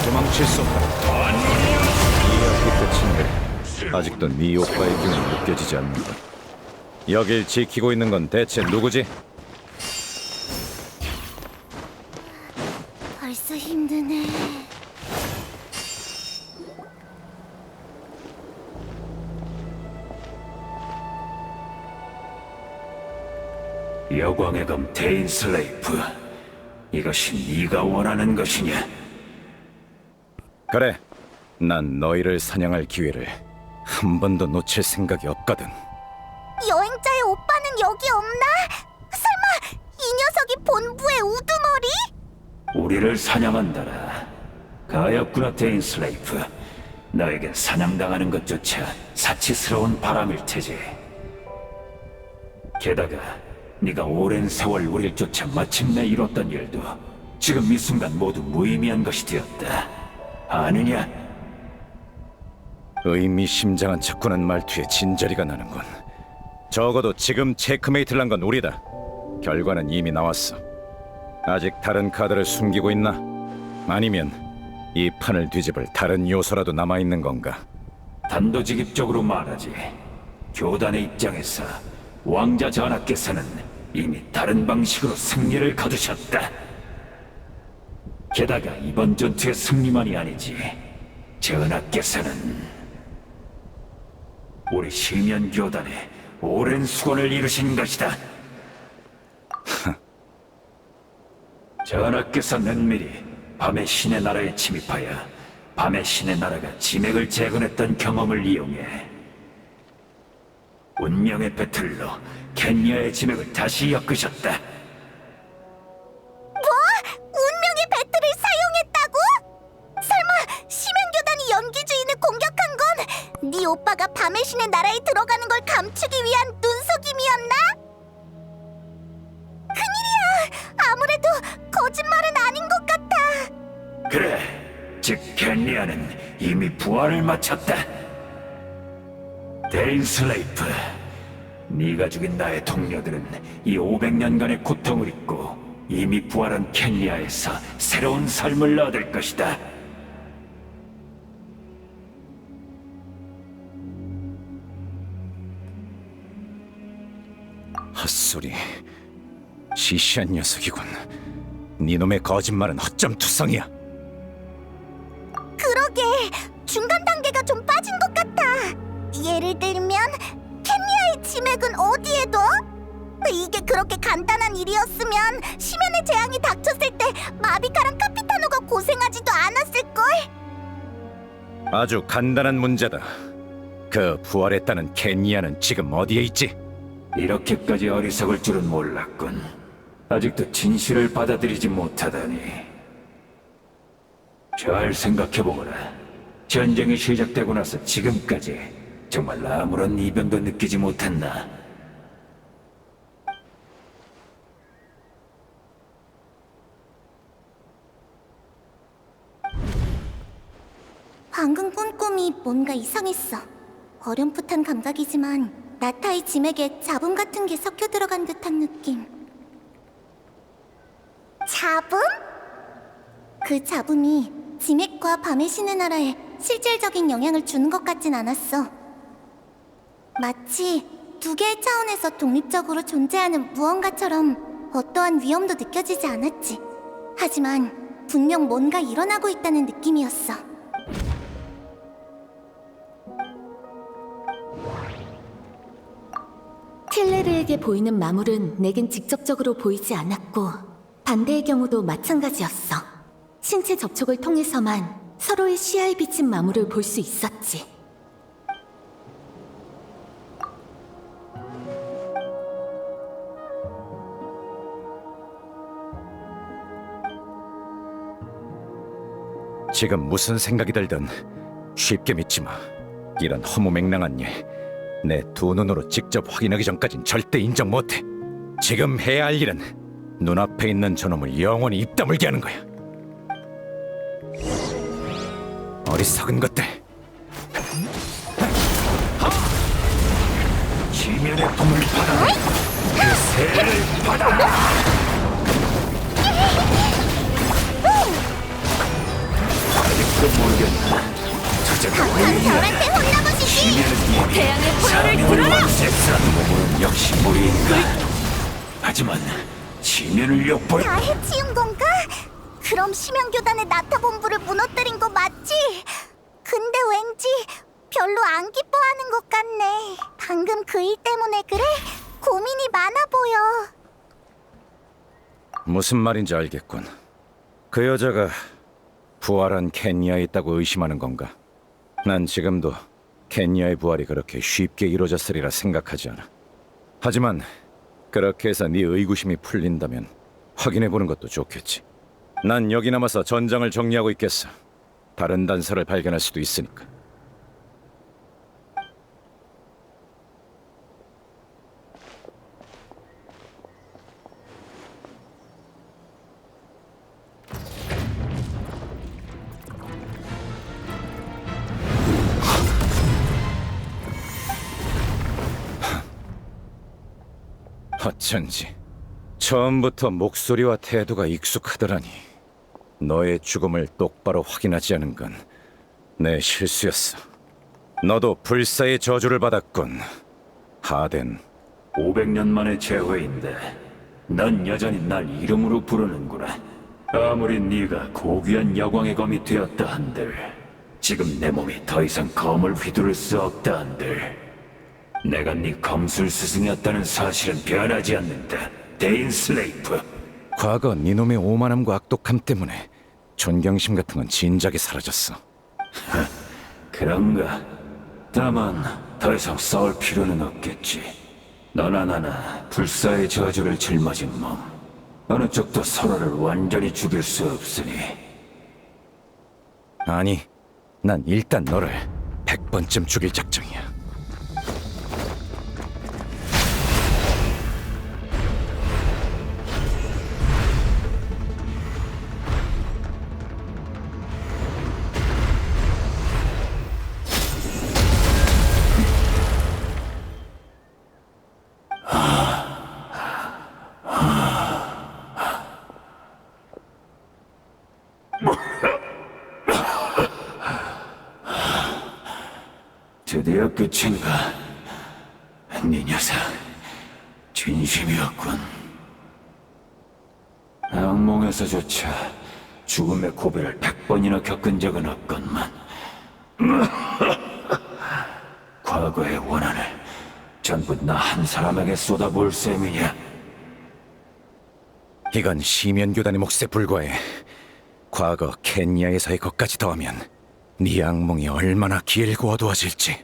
도망칠 수 없다. 이야기 끝인데 아직도 네 오빠의 기운이 느껴지지 않는다. 여길 지키고 있는 건 대체 누구지? 벌써 힘드네. 여광의 검 테인 슬레이프, 이것이 네가 원하는 것이냐? 그래, 난 너희를 사냥할 기회를 한 번도 놓칠 생각이 없거든. 여행자의 오빠는 여기 없나? 설마 이 녀석이 본부의 우두머리? 우리를 사냥한다라. 가엾구나 테인 슬레이프. 너에겐 사냥당하는 것조차 사치스러운 바람일 테지. 게다가 네가 오랜 세월 우릴 쫓아 마침내 이뤘던 일도 지금 이 순간 모두 무의미한 것이 되었다. 아느냐? 의미심장한 척구는 말투에 진저리가 나는군. 적어도 지금 체크메이트를 한 건 우리다. 결과는 이미 나왔어. 아직 다른 카드를 숨기고 있나? 아니면 이 판을 뒤집을 다른 요소라도 남아있는 건가? 단도직입적으로 말하지. 교단의 입장에서 왕자 전하께서는 이미 다른 방식으로 승리를 거두셨다. 게다가 이번 전투의 승리만이 아니지. 전하께서는 우리 시면 교단에 오랜 수건을 이루신 것이다. 전하께서 nen밀히 밤의 신의 나라에 침입하여 밤의 신의 나라가 지맥을 재건했던 경험을 이용해 운명의 배틀로 켄야의 지맥을 다시 엮으셨다. 운명의 배틀을 사용했다고? 설마 심연교단이 연기주인을 공격한 건 네 오빠가 밤의 신의 나라에 들어가는 걸 감추기 위한 눈속임이었나? 큰일이야! 아무래도 거짓말은 아닌 것 같아. 그래, 즉 켄야는 이미 부활을 마쳤다. 데인 슬레이프, 네가 죽인 나의 동료들은 이 500년간의 고통을 잊고 이미 부활한 켄야에서 새로운 삶을 얻을 것이다. 헛소리. 시시한 녀석이군. 네놈의 거짓말은 허점투성이야. 그러게, 중간 단계가 좀 빠진 것 같아. 예를 들면 켄야의 지맥은 어디에 둬? 이게 그렇게 간단한 일이었으면 심연의 재앙이 닥쳤을 때 마비카랑 카피타노가 고생하지도 않았을걸? 아주 간단한 문제다. 그 부활했다는 켄야는 지금 어디에 있지? 이렇게까지 어리석을 줄은 몰랐군. 아직도 진실을 받아들이지 못하다니. 잘 생각해보거라. 전쟁이 시작되고 나서 지금까지 정말 아무런 이변도 느끼지 못했나? 방금 꾼 꿈이 뭔가 이상했어. 어렴풋한 감각이지만 나타의 짐에게 잡음 같은 게 섞여 들어간 듯한 느낌. 잡음? 그 잡음이 지맥과 밤의 신의 나라에 실질적인 영향을 주는 것 같진 않았어. 마치 두 개의 차원에서 독립적으로 존재하는 무언가처럼 어떠한 위험도 느껴지지 않았지. 하지만 분명 뭔가 일어나고 있다는 느낌이었어. 틸레르에게 보이는 마물은 내겐 직접적으로 보이지 않았고 반대의 경우도 마찬가지였어. 신체 접촉을 통해서만 서로의 시야에 비친 마물을 볼 수 있었지. 지금 무슨 생각이 들든 쉽게 믿지 마. 이런 허무맹랑한 일, 내 두 눈으로 직접 확인하기 전까진 절대 인정 못해. 지금 해야 할 일은 눈앞에 있는 저놈을 영원히 입 다물게 하는 거야. 어리석은 것들. 지면의 품을 받아. 그 세를 받아. 아직도 모르겠나? 별한테 혼나보시지! 태양의 포효를 드러라! 섹스한 몸은 역시 무리인가? 하지만 지면을 엿보여. 다 해치운 건가? 그럼 심연교단의 나타 본부를 무너뜨린 거 맞지? 근데 왠지 별로 안 기뻐하는 것 같네. 방금 그 일 때문에 그래? 고민이 많아 보여. 무슨 말인지 알겠군. 그 여자가 부활한 켄야에 있다고 의심하는 건가? 난 지금도 켄야의 부활이 그렇게 쉽게 이루어졌으리라 생각하지 않아. 하지만 그렇게 해서 네 의구심이 풀린다면 확인해보는 것도 좋겠지. 난 여기 남아서 전장을 정리하고 있겠어. 다른 단서를 발견할 수도 있으니까. 어쩐지 처음부터 목소리와 태도가 익숙하더라니. 너의 죽음을 똑바로 확인하지 않은 건 내 실수였어. 너도 불사의 저주를 받았군, 하덴. 500년 만의 재회인데 넌 여전히 날 이름으로 부르는구나. 아무리 네가 고귀한 여광의 검이 되었다 한들 지금 내 몸이 더 이상 검을 휘두를 수 없다 한들 내가 네 검술 스승이었다는 사실은 변하지 않는다. 데인 슬레이프. 과거 니놈의 오만함과 악독함 때문에 존경심 같은 건 진작에 사라졌어. 그런가? 다만 더 이상 싸울 필요는 없겠지. 너나 나나 불사의 저주를 짊어진 몸. 어느 쪽도 서로를 완전히 죽일 수 없으니. 아니, 난 일단 너를 100번쯤 죽일 작정이야. 드디어 끝인가? 네 녀석, 진심이었군. 악몽에서조차 죽음의 고비를 100번이나 겪은 적은 없건만 과거의 원한을 전부 나 한 사람에게 쏟아부을 셈이냐? 이건 시면교단의 몫에 불과해. 과거 켄야에서의 것까지 더하면 네 악몽이 얼마나 길고 어두워질지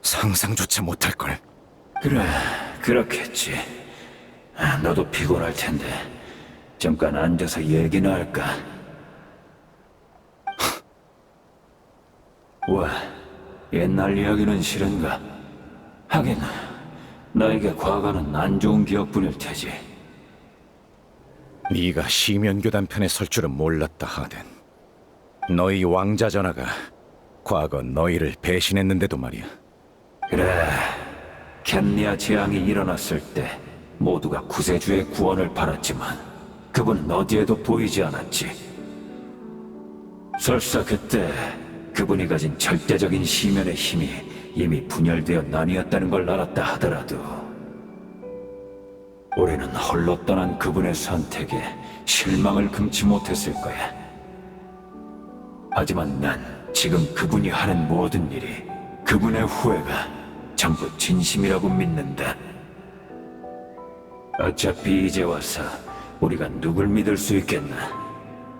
상상조차 못할걸. 그래, 그렇겠지. 너도 피곤할 텐데 잠깐 앉아서 얘기나 할까? 왜? 옛날 이야기는 싫은가? 하긴 나에게 과거는 안 좋은 기억뿐일 테지. 네가 시면교단 편에 설 줄은 몰랐다 하덴. 너희 왕자 전하가 과거 너희를 배신했는데도 말이야. 그래, 켄리아 재앙이 일어났을 때 모두가 구세주의 구원을 바랐지만 그분은 어디에도 보이지 않았지. 설사 그때 그분이 가진 절대적인 시면의 힘이 이미 분열되어 나뉘었다는 걸 알았다 하더라도 우리는 홀로 떠난 그분의 선택에 실망을 금치 못했을 거야. 하지만 난 지금 그분이 하는 모든 일이, 그분의 후회가 전부 진심이라고 믿는다. 어차피 이제 와서 우리가 누굴 믿을 수 있겠나?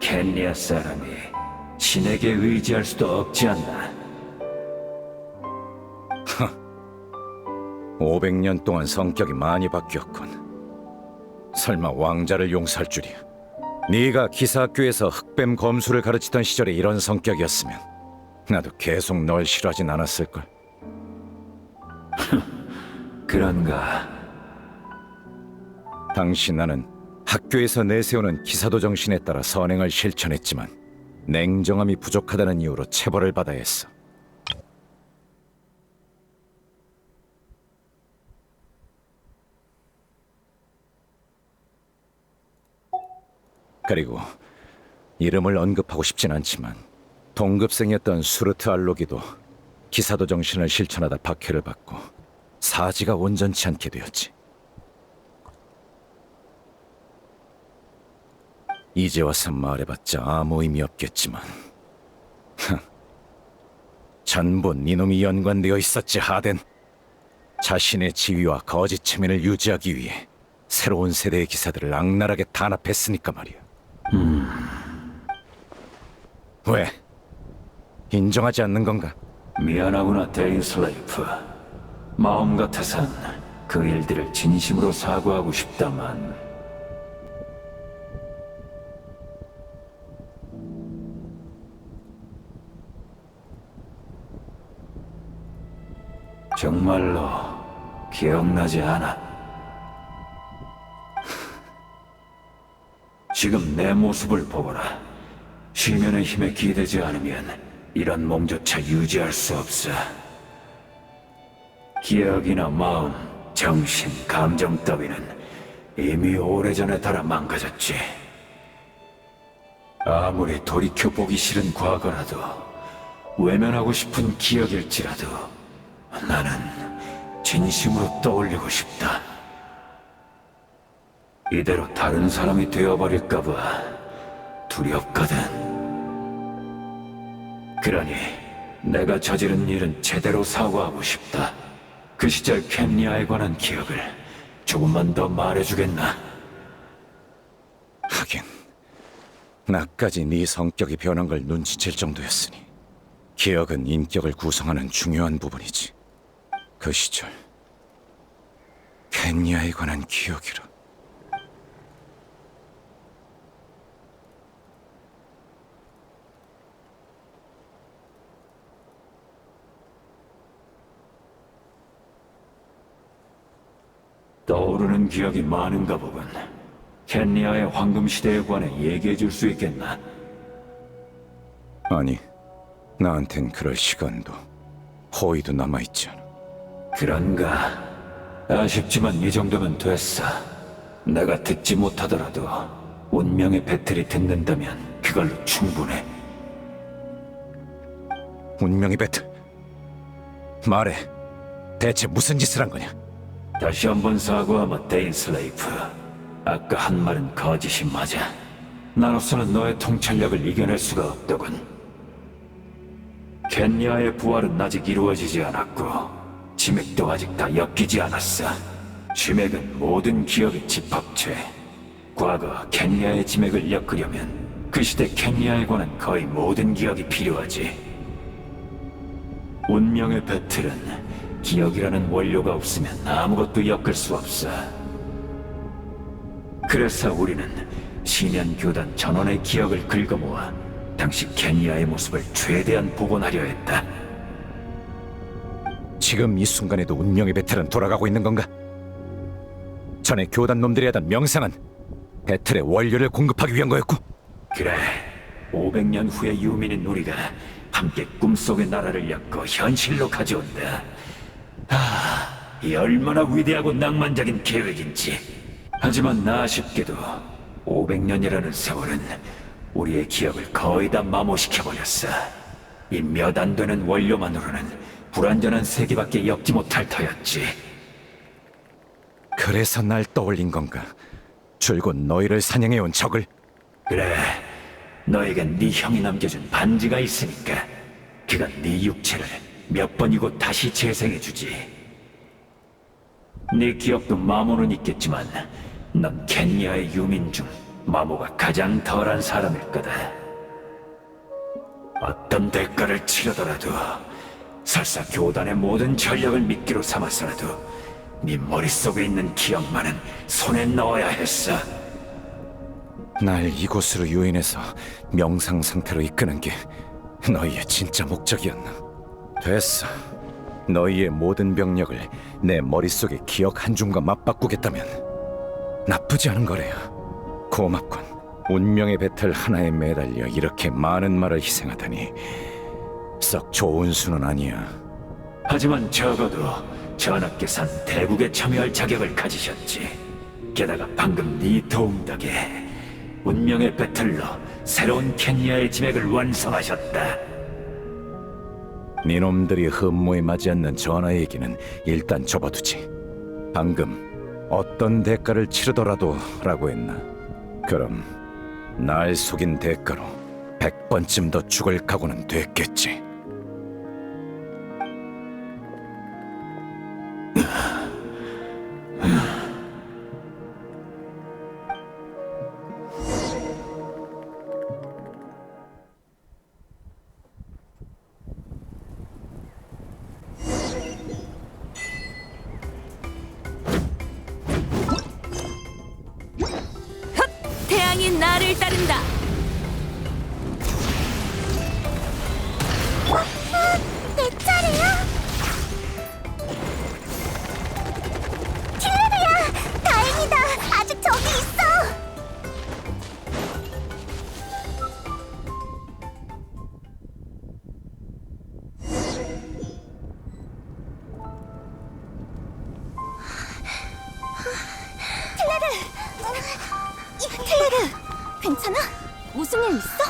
켄리아 사람이 신에게 의지할 수도 없지 않나? 500년 동안 성격이 많이 바뀌었군. 설마 왕자를 용서할 줄이야. 네가 기사학교에서 흑뱀 검술을 가르치던 시절에 이런 성격이었으면 나도 계속 널 싫어하진 않았을걸. 그런가? 당시 나는 학교에서 내세우는 기사도 정신에 따라 선행을 실천했지만 냉정함이 부족하다는 이유로 체벌을 받아야 했어. 그리고 이름을 언급하고 싶진 않지만 동급생이었던 수르트 알로기도 기사도 정신을 실천하다 박해를 받고 사지가 온전치 않게 되었지. 이제 와서 말해봤자 아무 의미 없겠지만 전부 니놈이 연관되어 있었지 하덴. 자신의 지위와 거짓 체면을 유지하기 위해 새로운 세대의 기사들을 악랄하게 단합했으니까 말이야. 왜? 인정하지 않는 건가? 미안하구나, 데인 슬레이프. 마음 같아선 그 일들을 진심으로 사과하고 싶다만 정말로 기억나지 않아. 지금 내 모습을 보거라. 시면의 힘에 기대지 않으면 이런 몸조차 유지할 수 없어. 기억이나 마음, 정신, 감정 따위는 이미 오래전에 달아 망가졌지. 아무리 돌이켜보기 싫은 과거라도 외면하고 싶은 기억일지라도 나는 진심으로 떠올리고 싶다. 이대로 다른 사람이 되어버릴까봐 두렵거든. 그러니 내가 저지른 일은 제대로 사과하고 싶다. 그 시절 켄리아에 관한 기억을 조금만 더 말해주겠나? 하긴 나까지 네 성격이 변한 걸 눈치챌 정도였으니 기억은 인격을 구성하는 중요한 부분이지. 그 시절 켄야에 관한 기억이라. 떠오르는 기억이 많은가 보군. 켄리아의 황금 시대에 관해 얘기해 줄 수 있겠나? 아니, 나한텐 그럴 시간도 호의도 남아있지 않아. 그런가? 아쉽지만 이 정도면 됐어. 내가 듣지 못하더라도 운명의 배틀이 듣는다면 그걸로 충분해. 운명의 배틀. 말해, 대체 무슨 짓을 한 거냐? 다시 한번 사과하마, 데인 슬레이프. 아까 한 말은 거짓이 맞아. 나로서는 너의 통찰력을 이겨낼 수가 없더군. 켄야의 부활은 아직 이루어지지 않았고 지맥도 아직 다 엮이지 않았어. 지맥은 모든 기억의 집합체. 과거 켄야의 지맥을 엮으려면 그 시대 켄야에 관한 거의 모든 기억이 필요하지. 운명의 배틀은 기억이라는 원료가 없으면 아무것도 엮을 수 없어. 그래서 우리는 시면 교단 전원의 기억을 긁어모아 당시 켄야의 모습을 최대한 복원하려 했다. 지금 이 순간에도 운명의 배틀은 돌아가고 있는 건가? 전에 교단 놈들이 하던 명상은 배틀의 원료를 공급하기 위한 거였고, 그래, 500년 후의 유민인 우리가 함께 꿈속의 나라를 엮어 현실로 가져온다. 이 얼마나 위대하고 낭만적인 계획인지. 하지만 아쉽게도 500년이라는 세월은 우리의 기억을 거의 다 마모시켜버렸어. 이 몇 안 되는 원료만으로는 불완전한 세계밖에 엮지 못할 터였지. 그래서 날 떠올린 건가? 줄곧 너희를 사냥해온 적을. 그래, 너에겐 네 형이 남겨준 반지가 있으니까 그건 네 육체를 몇 번이고 다시 재생해주지. 네 기억도 마모는 있겠지만 넌 켄야의 유민 중 마모가 가장 덜한 사람일 거다. 어떤 대가를 치르더라도 설사 교단의 모든 전력을 미끼로 삼아서라도 네 머릿속에 있는 기억만은 손에 넣어야 했어. 날 이곳으로 유인해서 명상 상태로 이끄는 게 너희의 진짜 목적이었나? 됐어. 너희의 모든 병력을 내 머릿속의 기억 한 줌과 맞바꾸겠다면 나쁘지 않은 거래요. 고맙군. 운명의 배틀 하나에 매달려 이렇게 많은 말을 희생하다니 썩 좋은 수는 아니야. 하지만 적어도 전하께선 대국에 참여할 자격을 가지셨지. 게다가 방금 네 도움 덕에 운명의 배틀로 새로운 켄야의 지맥을 완성하셨다. 니놈들이 흠모에 맞지 않는 전하 얘기는 일단 접어두지. 방금 어떤 대가를 치르더라도 라고 했나? 그럼 날 속인 대가로 100번쯤 더 죽을 각오는 됐겠지. 태양이 나를 따른다. 내 차례야. 킬레르야, 다행이다. 아직 저기 있어. 킬레르, 괜찮아? 무슨 일 있어?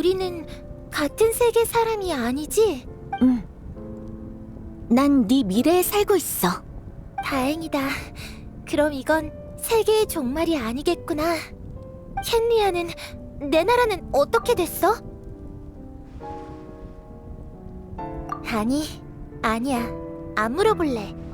우리는 같은 세계 사람이 아니지? 응. 난 네 미래에 살고 있어. 다행이다. 그럼 이건 세계의 종말이 아니겠구나. 켄리아는 내 나라는 어떻게 됐어? 아니야. 안 물어볼래.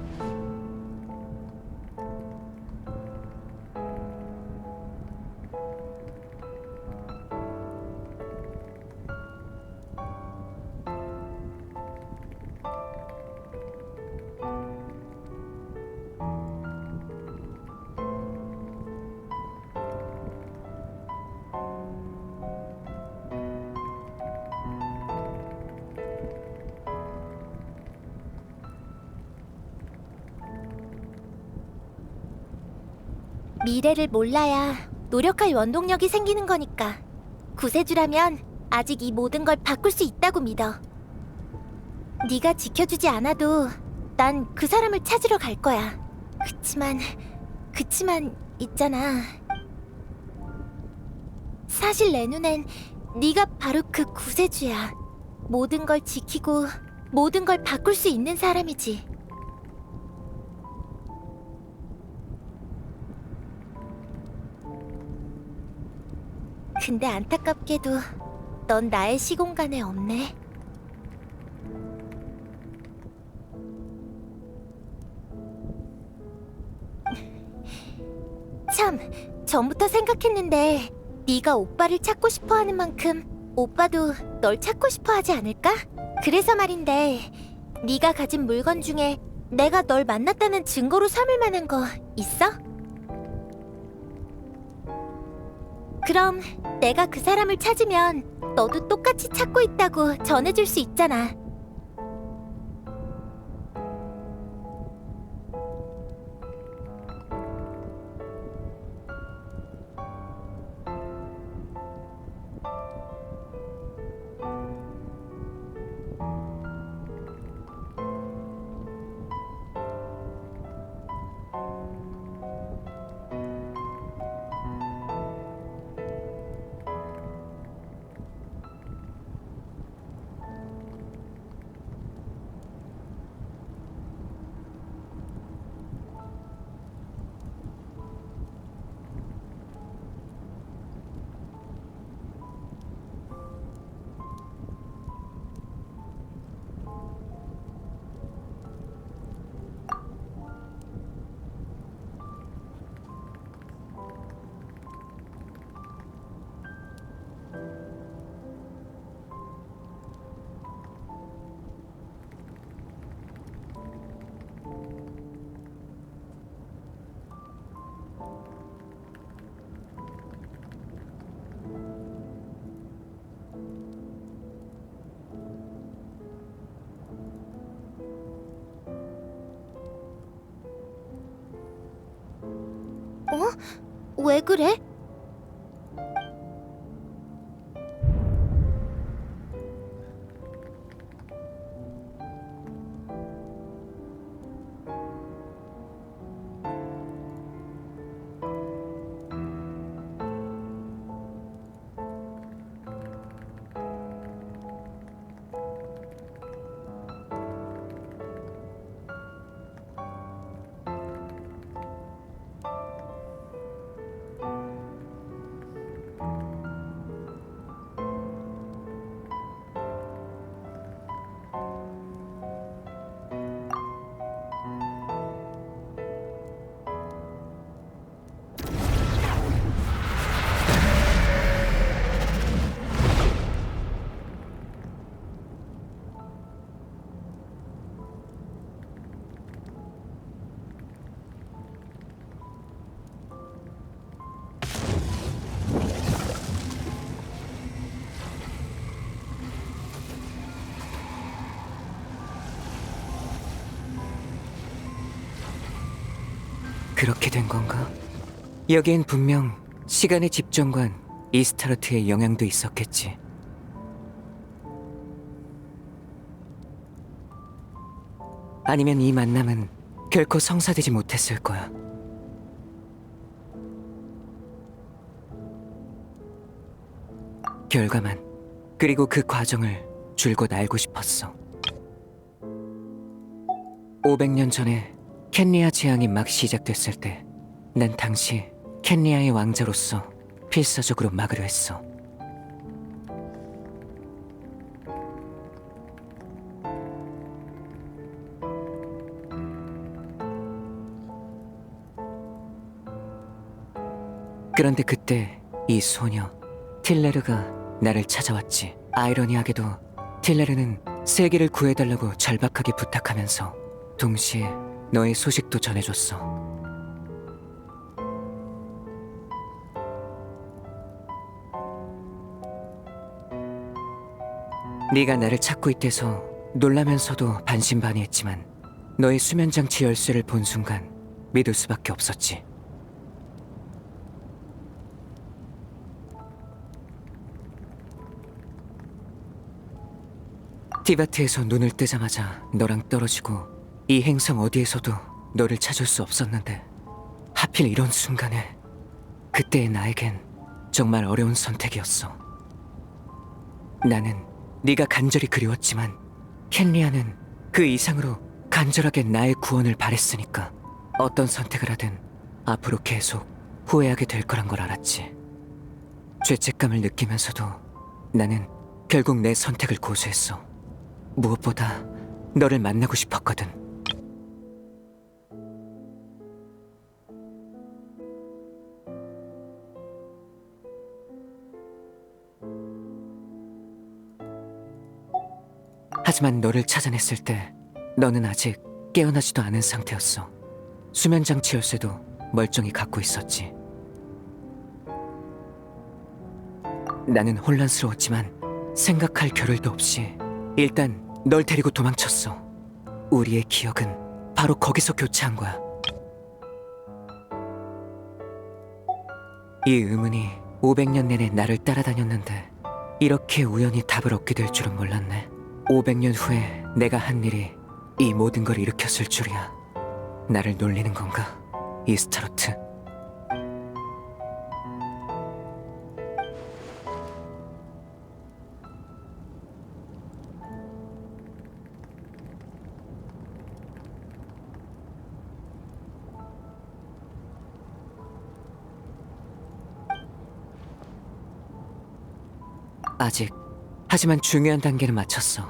미래를 몰라야 노력할 원동력이 생기는 거니까. 구세주라면 아직 이 모든 걸 바꿀 수 있다고 믿어. 네가 지켜주지 않아도 난 그 사람을 찾으러 갈 거야. 그치만 있잖아. 사실 내 눈엔 네가 바로 그 구세주야. 모든 걸 지키고 모든 걸 바꿀 수 있는 사람이지. 근데 안타깝게도 넌 나의 시공간에 없네. 참, 전부터 생각했는데 네가 오빠를 찾고 싶어하는 만큼 오빠도 널 찾고 싶어하지 않을까? 그래서 말인데 네가 가진 물건 중에 내가 널 만났다는 증거로 삼을 만한 거 있어? 그럼 내가 그 사람을 찾으면 너도 똑같이 찾고 있다고 전해줄 수 있잖아. 왜 그래? 그렇게 된 건가? 여기엔 분명 시간의 집정관 이스타르트의 영향도 있었겠지. 아니면 이 만남은 결코 성사되지 못했을 거야. 결과만 그리고 그 과정을 줄곧 알고 싶었어. 500년 전에 켄리아 재앙이 막 시작됐을 때 난 당시 켄리아의 왕자로서 필사적으로 막으려 했어. 그런데 그때 이 소녀 틸레르가 나를 찾아왔지. 아이러니하게도 틸레르는 세계를 구해달라고 절박하게 부탁하면서 동시에 너의 소식도 전해줬어. 네가 나를 찾고 있대서 놀라면서도 반신반의했지만 너의 수면장치 열쇠를 본 순간 믿을 수밖에 없었지. 티바트에서 눈을 뜨자마자 너랑 떨어지고 이 행성 어디에서도 너를 찾을 수 없었는데 하필 이런 순간에 그때의 나에겐 정말 어려운 선택이었어. 나는 네가 간절히 그리웠지만 켄리아는 그 이상으로 간절하게 나의 구원을 바랬으니까 어떤 선택을 하든 앞으로 계속 후회하게 될 거란 걸 알았지. 죄책감을 느끼면서도 나는 결국 내 선택을 고수했어. 무엇보다 너를 만나고 싶었거든. 하지만 너를 찾아냈을 때 너는 아직 깨어나지도 않은 상태였어. 수면장치 열쇠도 멀쩡히 갖고 있었지. 나는 혼란스러웠지만 생각할 겨를도 없이 일단 널 데리고 도망쳤어. 우리의 기억은 바로 거기서 교차한 거야. 이 의문이 500년 내내 나를 따라다녔는데 이렇게 우연히 답을 얻게 될 줄은 몰랐네. 500년 후에 내가 한 일이 이 모든 걸 일으켰을 줄이야. 나를 놀리는 건가, 이스타로트? 아직, 하지만 중요한 단계는 마쳤어.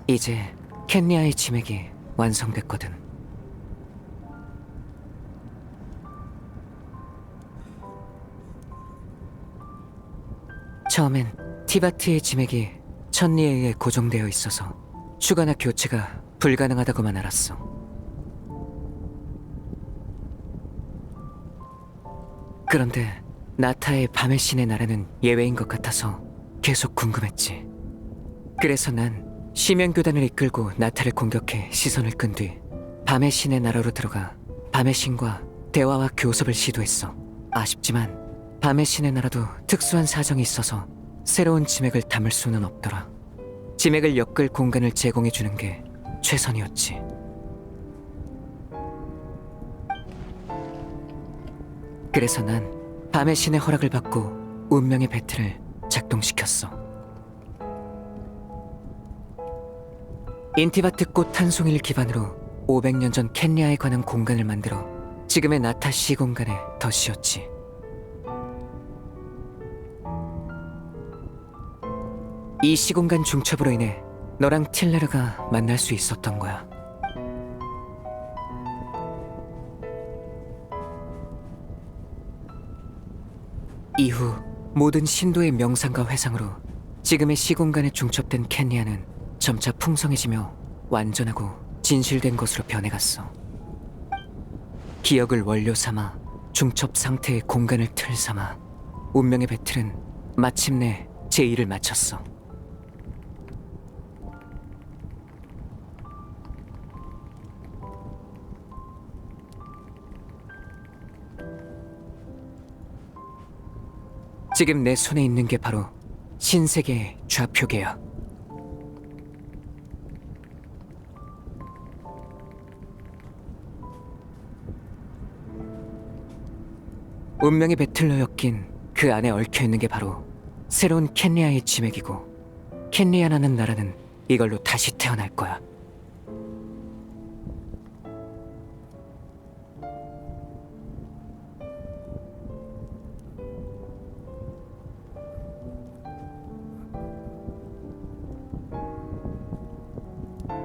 이제 켄리아의 지맥이 완성됐거든. 처음엔 티바트의 지맥이 천리에 의해 고정되어 있어서 추가나 교체가 불가능하다고만 알았어. 그런데 나타의 밤의 신의 나라는 예외인 것 같아서 계속 궁금했지. 그래서 난 시면교단을 이끌고 나타를 공격해 시선을 끈 뒤 밤의 신의 나라로 들어가 밤의 신과 대화와 교섭을 시도했어. 아쉽지만 밤의 신의 나라도 특수한 사정이 있어서 새로운 지맥을 담을 수는 없더라. 지맥을 엮을 공간을 제공해주는 게 최선이었지. 그래서 난 밤의 신의 허락을 받고 운명의 배틀을 작동시켰어. 인티바트 꽃 한 송이를 기반으로 500년 전 켄리아에 관한 공간을 만들어 지금의 나타 시공간에 더 씌웠지. 이 시공간 중첩으로 인해 너랑 틸레르가 만날 수 있었던 거야. 이후 모든 신도의 명상과 회상으로 지금의 시공간에 중첩된 켄리아는 점차 풍성해지며 완전하고 진실된 것으로 변해갔어. 기억을 원료 삼아 중첩 상태의 공간을 틀 삼아 운명의 배틀은 마침내 제1을 마쳤어. 지금 내 손에 있는 게 바로 신세계의 좌표계야. 운명의 배틀로 엮인 그 안에 얽혀있는 게 바로 새로운 켄리아의 지맥이고 켄리아라는 나라는 이걸로 다시 태어날 거야.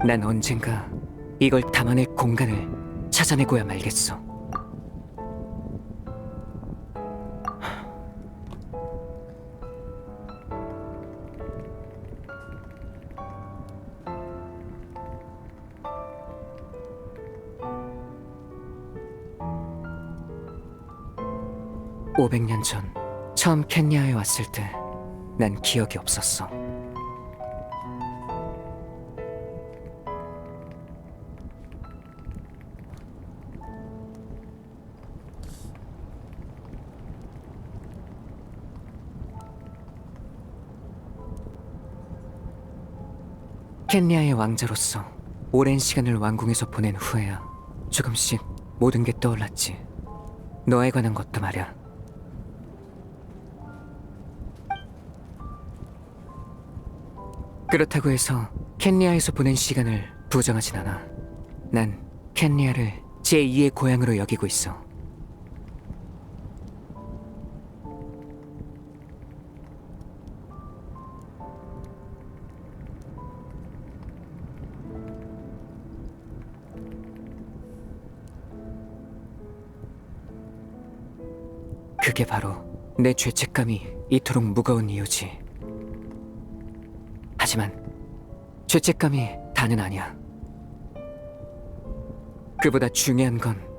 난 언젠가 이걸 담아낼 공간을 찾아내고야 말겠어. (500년) 전 처음 켄야에 왔을 때 난 기억이 없었어. 켄리아의 왕자로서 오랜 시간을 왕궁에서 보낸 후에야 조금씩 모든 게 떠올랐지. 너에 관한 것도 말이야. 그렇다고 해서 켄리아에서 보낸 시간을 부정하진 않아. 난 켄리아를 제2의 고향으로 여기고 있어. 그게 바로 내 죄책감이 이토록 무거운 이유지. 하지만 죄책감이 다는 아니야. 그보다 중요한 건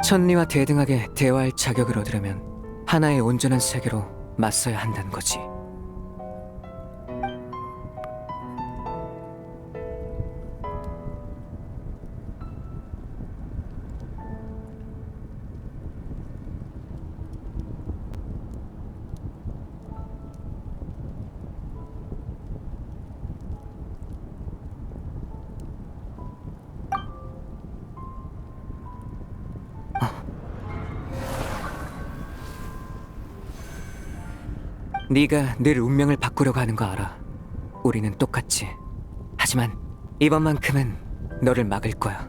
천리와 대등하게 대화할 자격을 얻으려면 하나의 온전한 세계로 맞서야 한다는 거지. 네가 늘 운명을 바꾸려고 하는 거 알아. 우리는 똑같지. 하지만 이번만큼은 너를 막을 거야.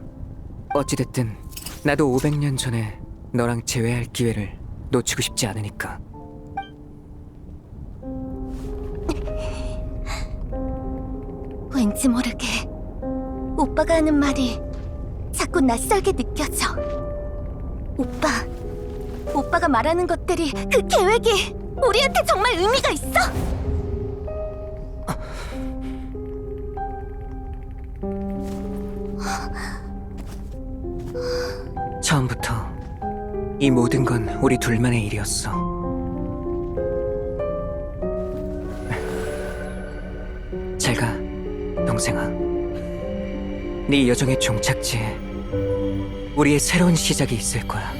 어찌됐든 나도 500년 전에 너랑 재회할 기회를 놓치고 싶지 않으니까. 왠지 모르게 오빠가 하는 말이 자꾸 낯설게 느껴져. 오빠가 말하는 것들이, 그 계획이 우리한테 정말 의미가 있어? 처음부터 이 모든 건 우리 둘만의 일이었어. 잘 가, 동생아. 네 여정의 종착지에 우리의 새로운 시작이 있을 거야.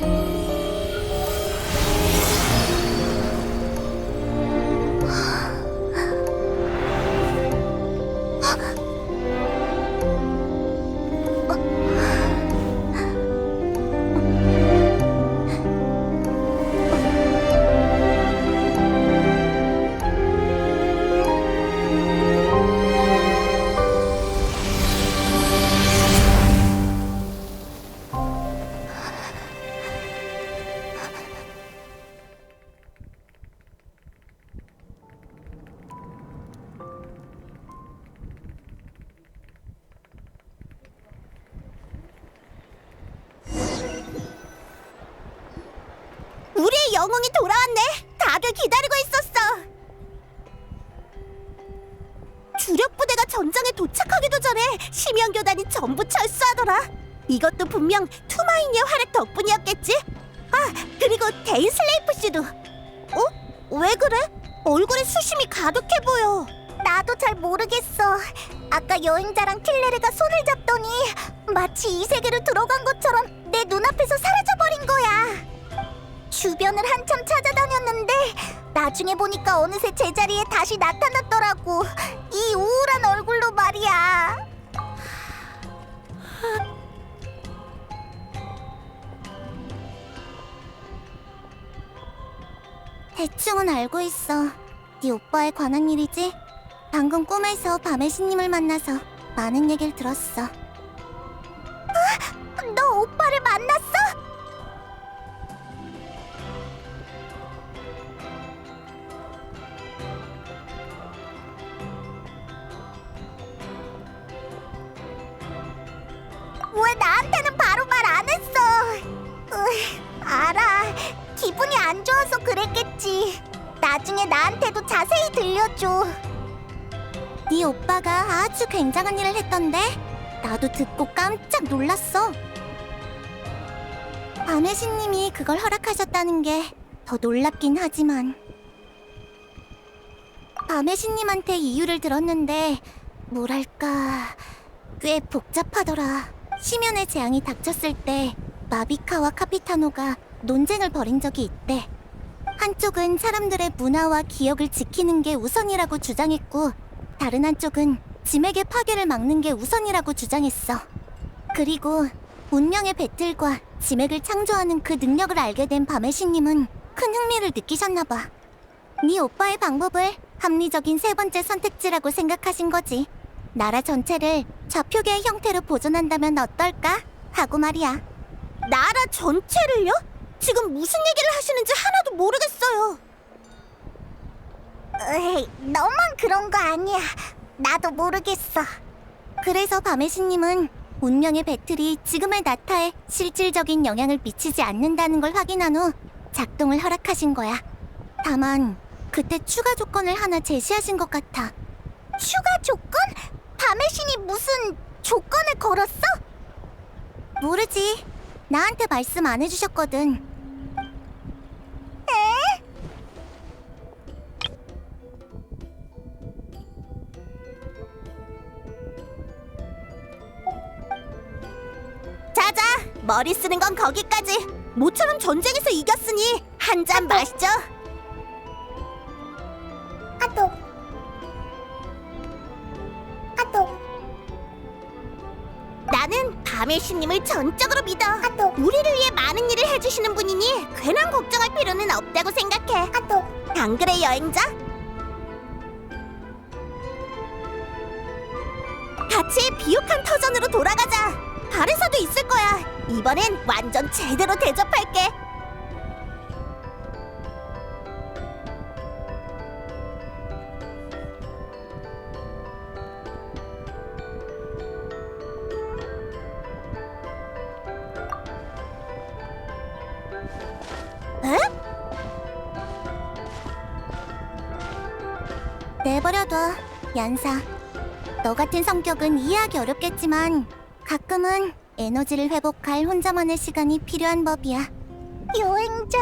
우리의 영웅이 돌아왔네. 다들 기다리고 있었어. 주력 부대가 전장에 도착하기도 전에 심연교단이 전부 철수하더라. 이것도 분명 투마인의 활약 덕분이었겠지? 아, 그리고 데인 슬레이프 씨도. 어? 왜 그래? 얼굴에 수심이 가득해 보여. 나도 잘 모르겠어. 아까 여행자랑 킬레르가 손을 잡더니 마치 이 세계로 들어간 것처럼 내 눈앞에서 사라져버린 거야. 주변을 한참 찾아다녔는데 나중에 보니까 어느새 제자리에 다시 나타났더라고. 이 우울한 얼굴로 말이야. 대충은 알고 있어. 네 오빠에 관한 일이지? 방금 꿈에서 밤의 신님을 만나서 많은 얘기를 들었어. 너 오빠를 만났어? 왜 나한테는 바로 말 안 했어? 알아. 기분이 안 좋아서 그랬겠지. 나중에 나한테도 자세히 들려줘. 네 오빠가 아주 굉장한 일을 했던데 나도 듣고 깜짝 놀랐어. 밤의 신님이 그걸 허락하셨다는 게 더 놀랍긴 하지만 밤의 신님한테 이유를 들었는데 뭐랄까 꽤 복잡하더라. 심연의 재앙이 닥쳤을 때 마비카와 카피타노가 논쟁을 벌인 적이 있대. 한쪽은 사람들의 문화와 기억을 지키는 게 우선이라고 주장했고 다른 한쪽은 짐에게 파괴를 막는 게 우선이라고 주장했어. 그리고 운명의 배틀과 짐액을 창조하는 그 능력을 알게 된 밤의 신님은 큰 흥미를 느끼셨나 봐. 네 오빠의 방법을 합리적인 세 번째 선택지라고 생각하신 거지. 나라 전체를 좌표계의 형태로 보존한다면 어떨까? 하고 말이야. 나라 전체를요? 지금 무슨 얘기를 하시는지 하나도 모르겠어요. 에이, 너만 그런 거 아니야. 나도 모르겠어. 그래서 밤의 신님은 운명의 배틀이 지금의 나타에 실질적인 영향을 미치지 않는다는 걸 확인한 후 작동을 허락하신 거야. 다만 그때 추가 조건을 하나 제시하신 것 같아. 추가 조건? 밤의 신이 무슨 조건을 걸었어? 모르지. 나한테 말씀 안 해주셨거든. 에? 자자, 머리 쓰는 건 거기까지. 모처럼 전쟁에서 이겼으니 한 잔 마시죠. 아또. 나는 밤의 신님을 전적으로 믿어. 우리를 위해 많은 일을 해주시는 분이니 괜한 걱정할 필요는 없다고 생각해. 안 그래, 여행자? 같이 비옥한 터전으로 돌아가자. 발에서도 있을 거야. 이번엔 완전 제대로 대접할게. 에? 내버려둬, 얀사. 너 같은 성격은 이해하기 어렵겠지만 가끔은 에너지를 회복할 혼자만의 시간이 필요한 법이야. 여행자...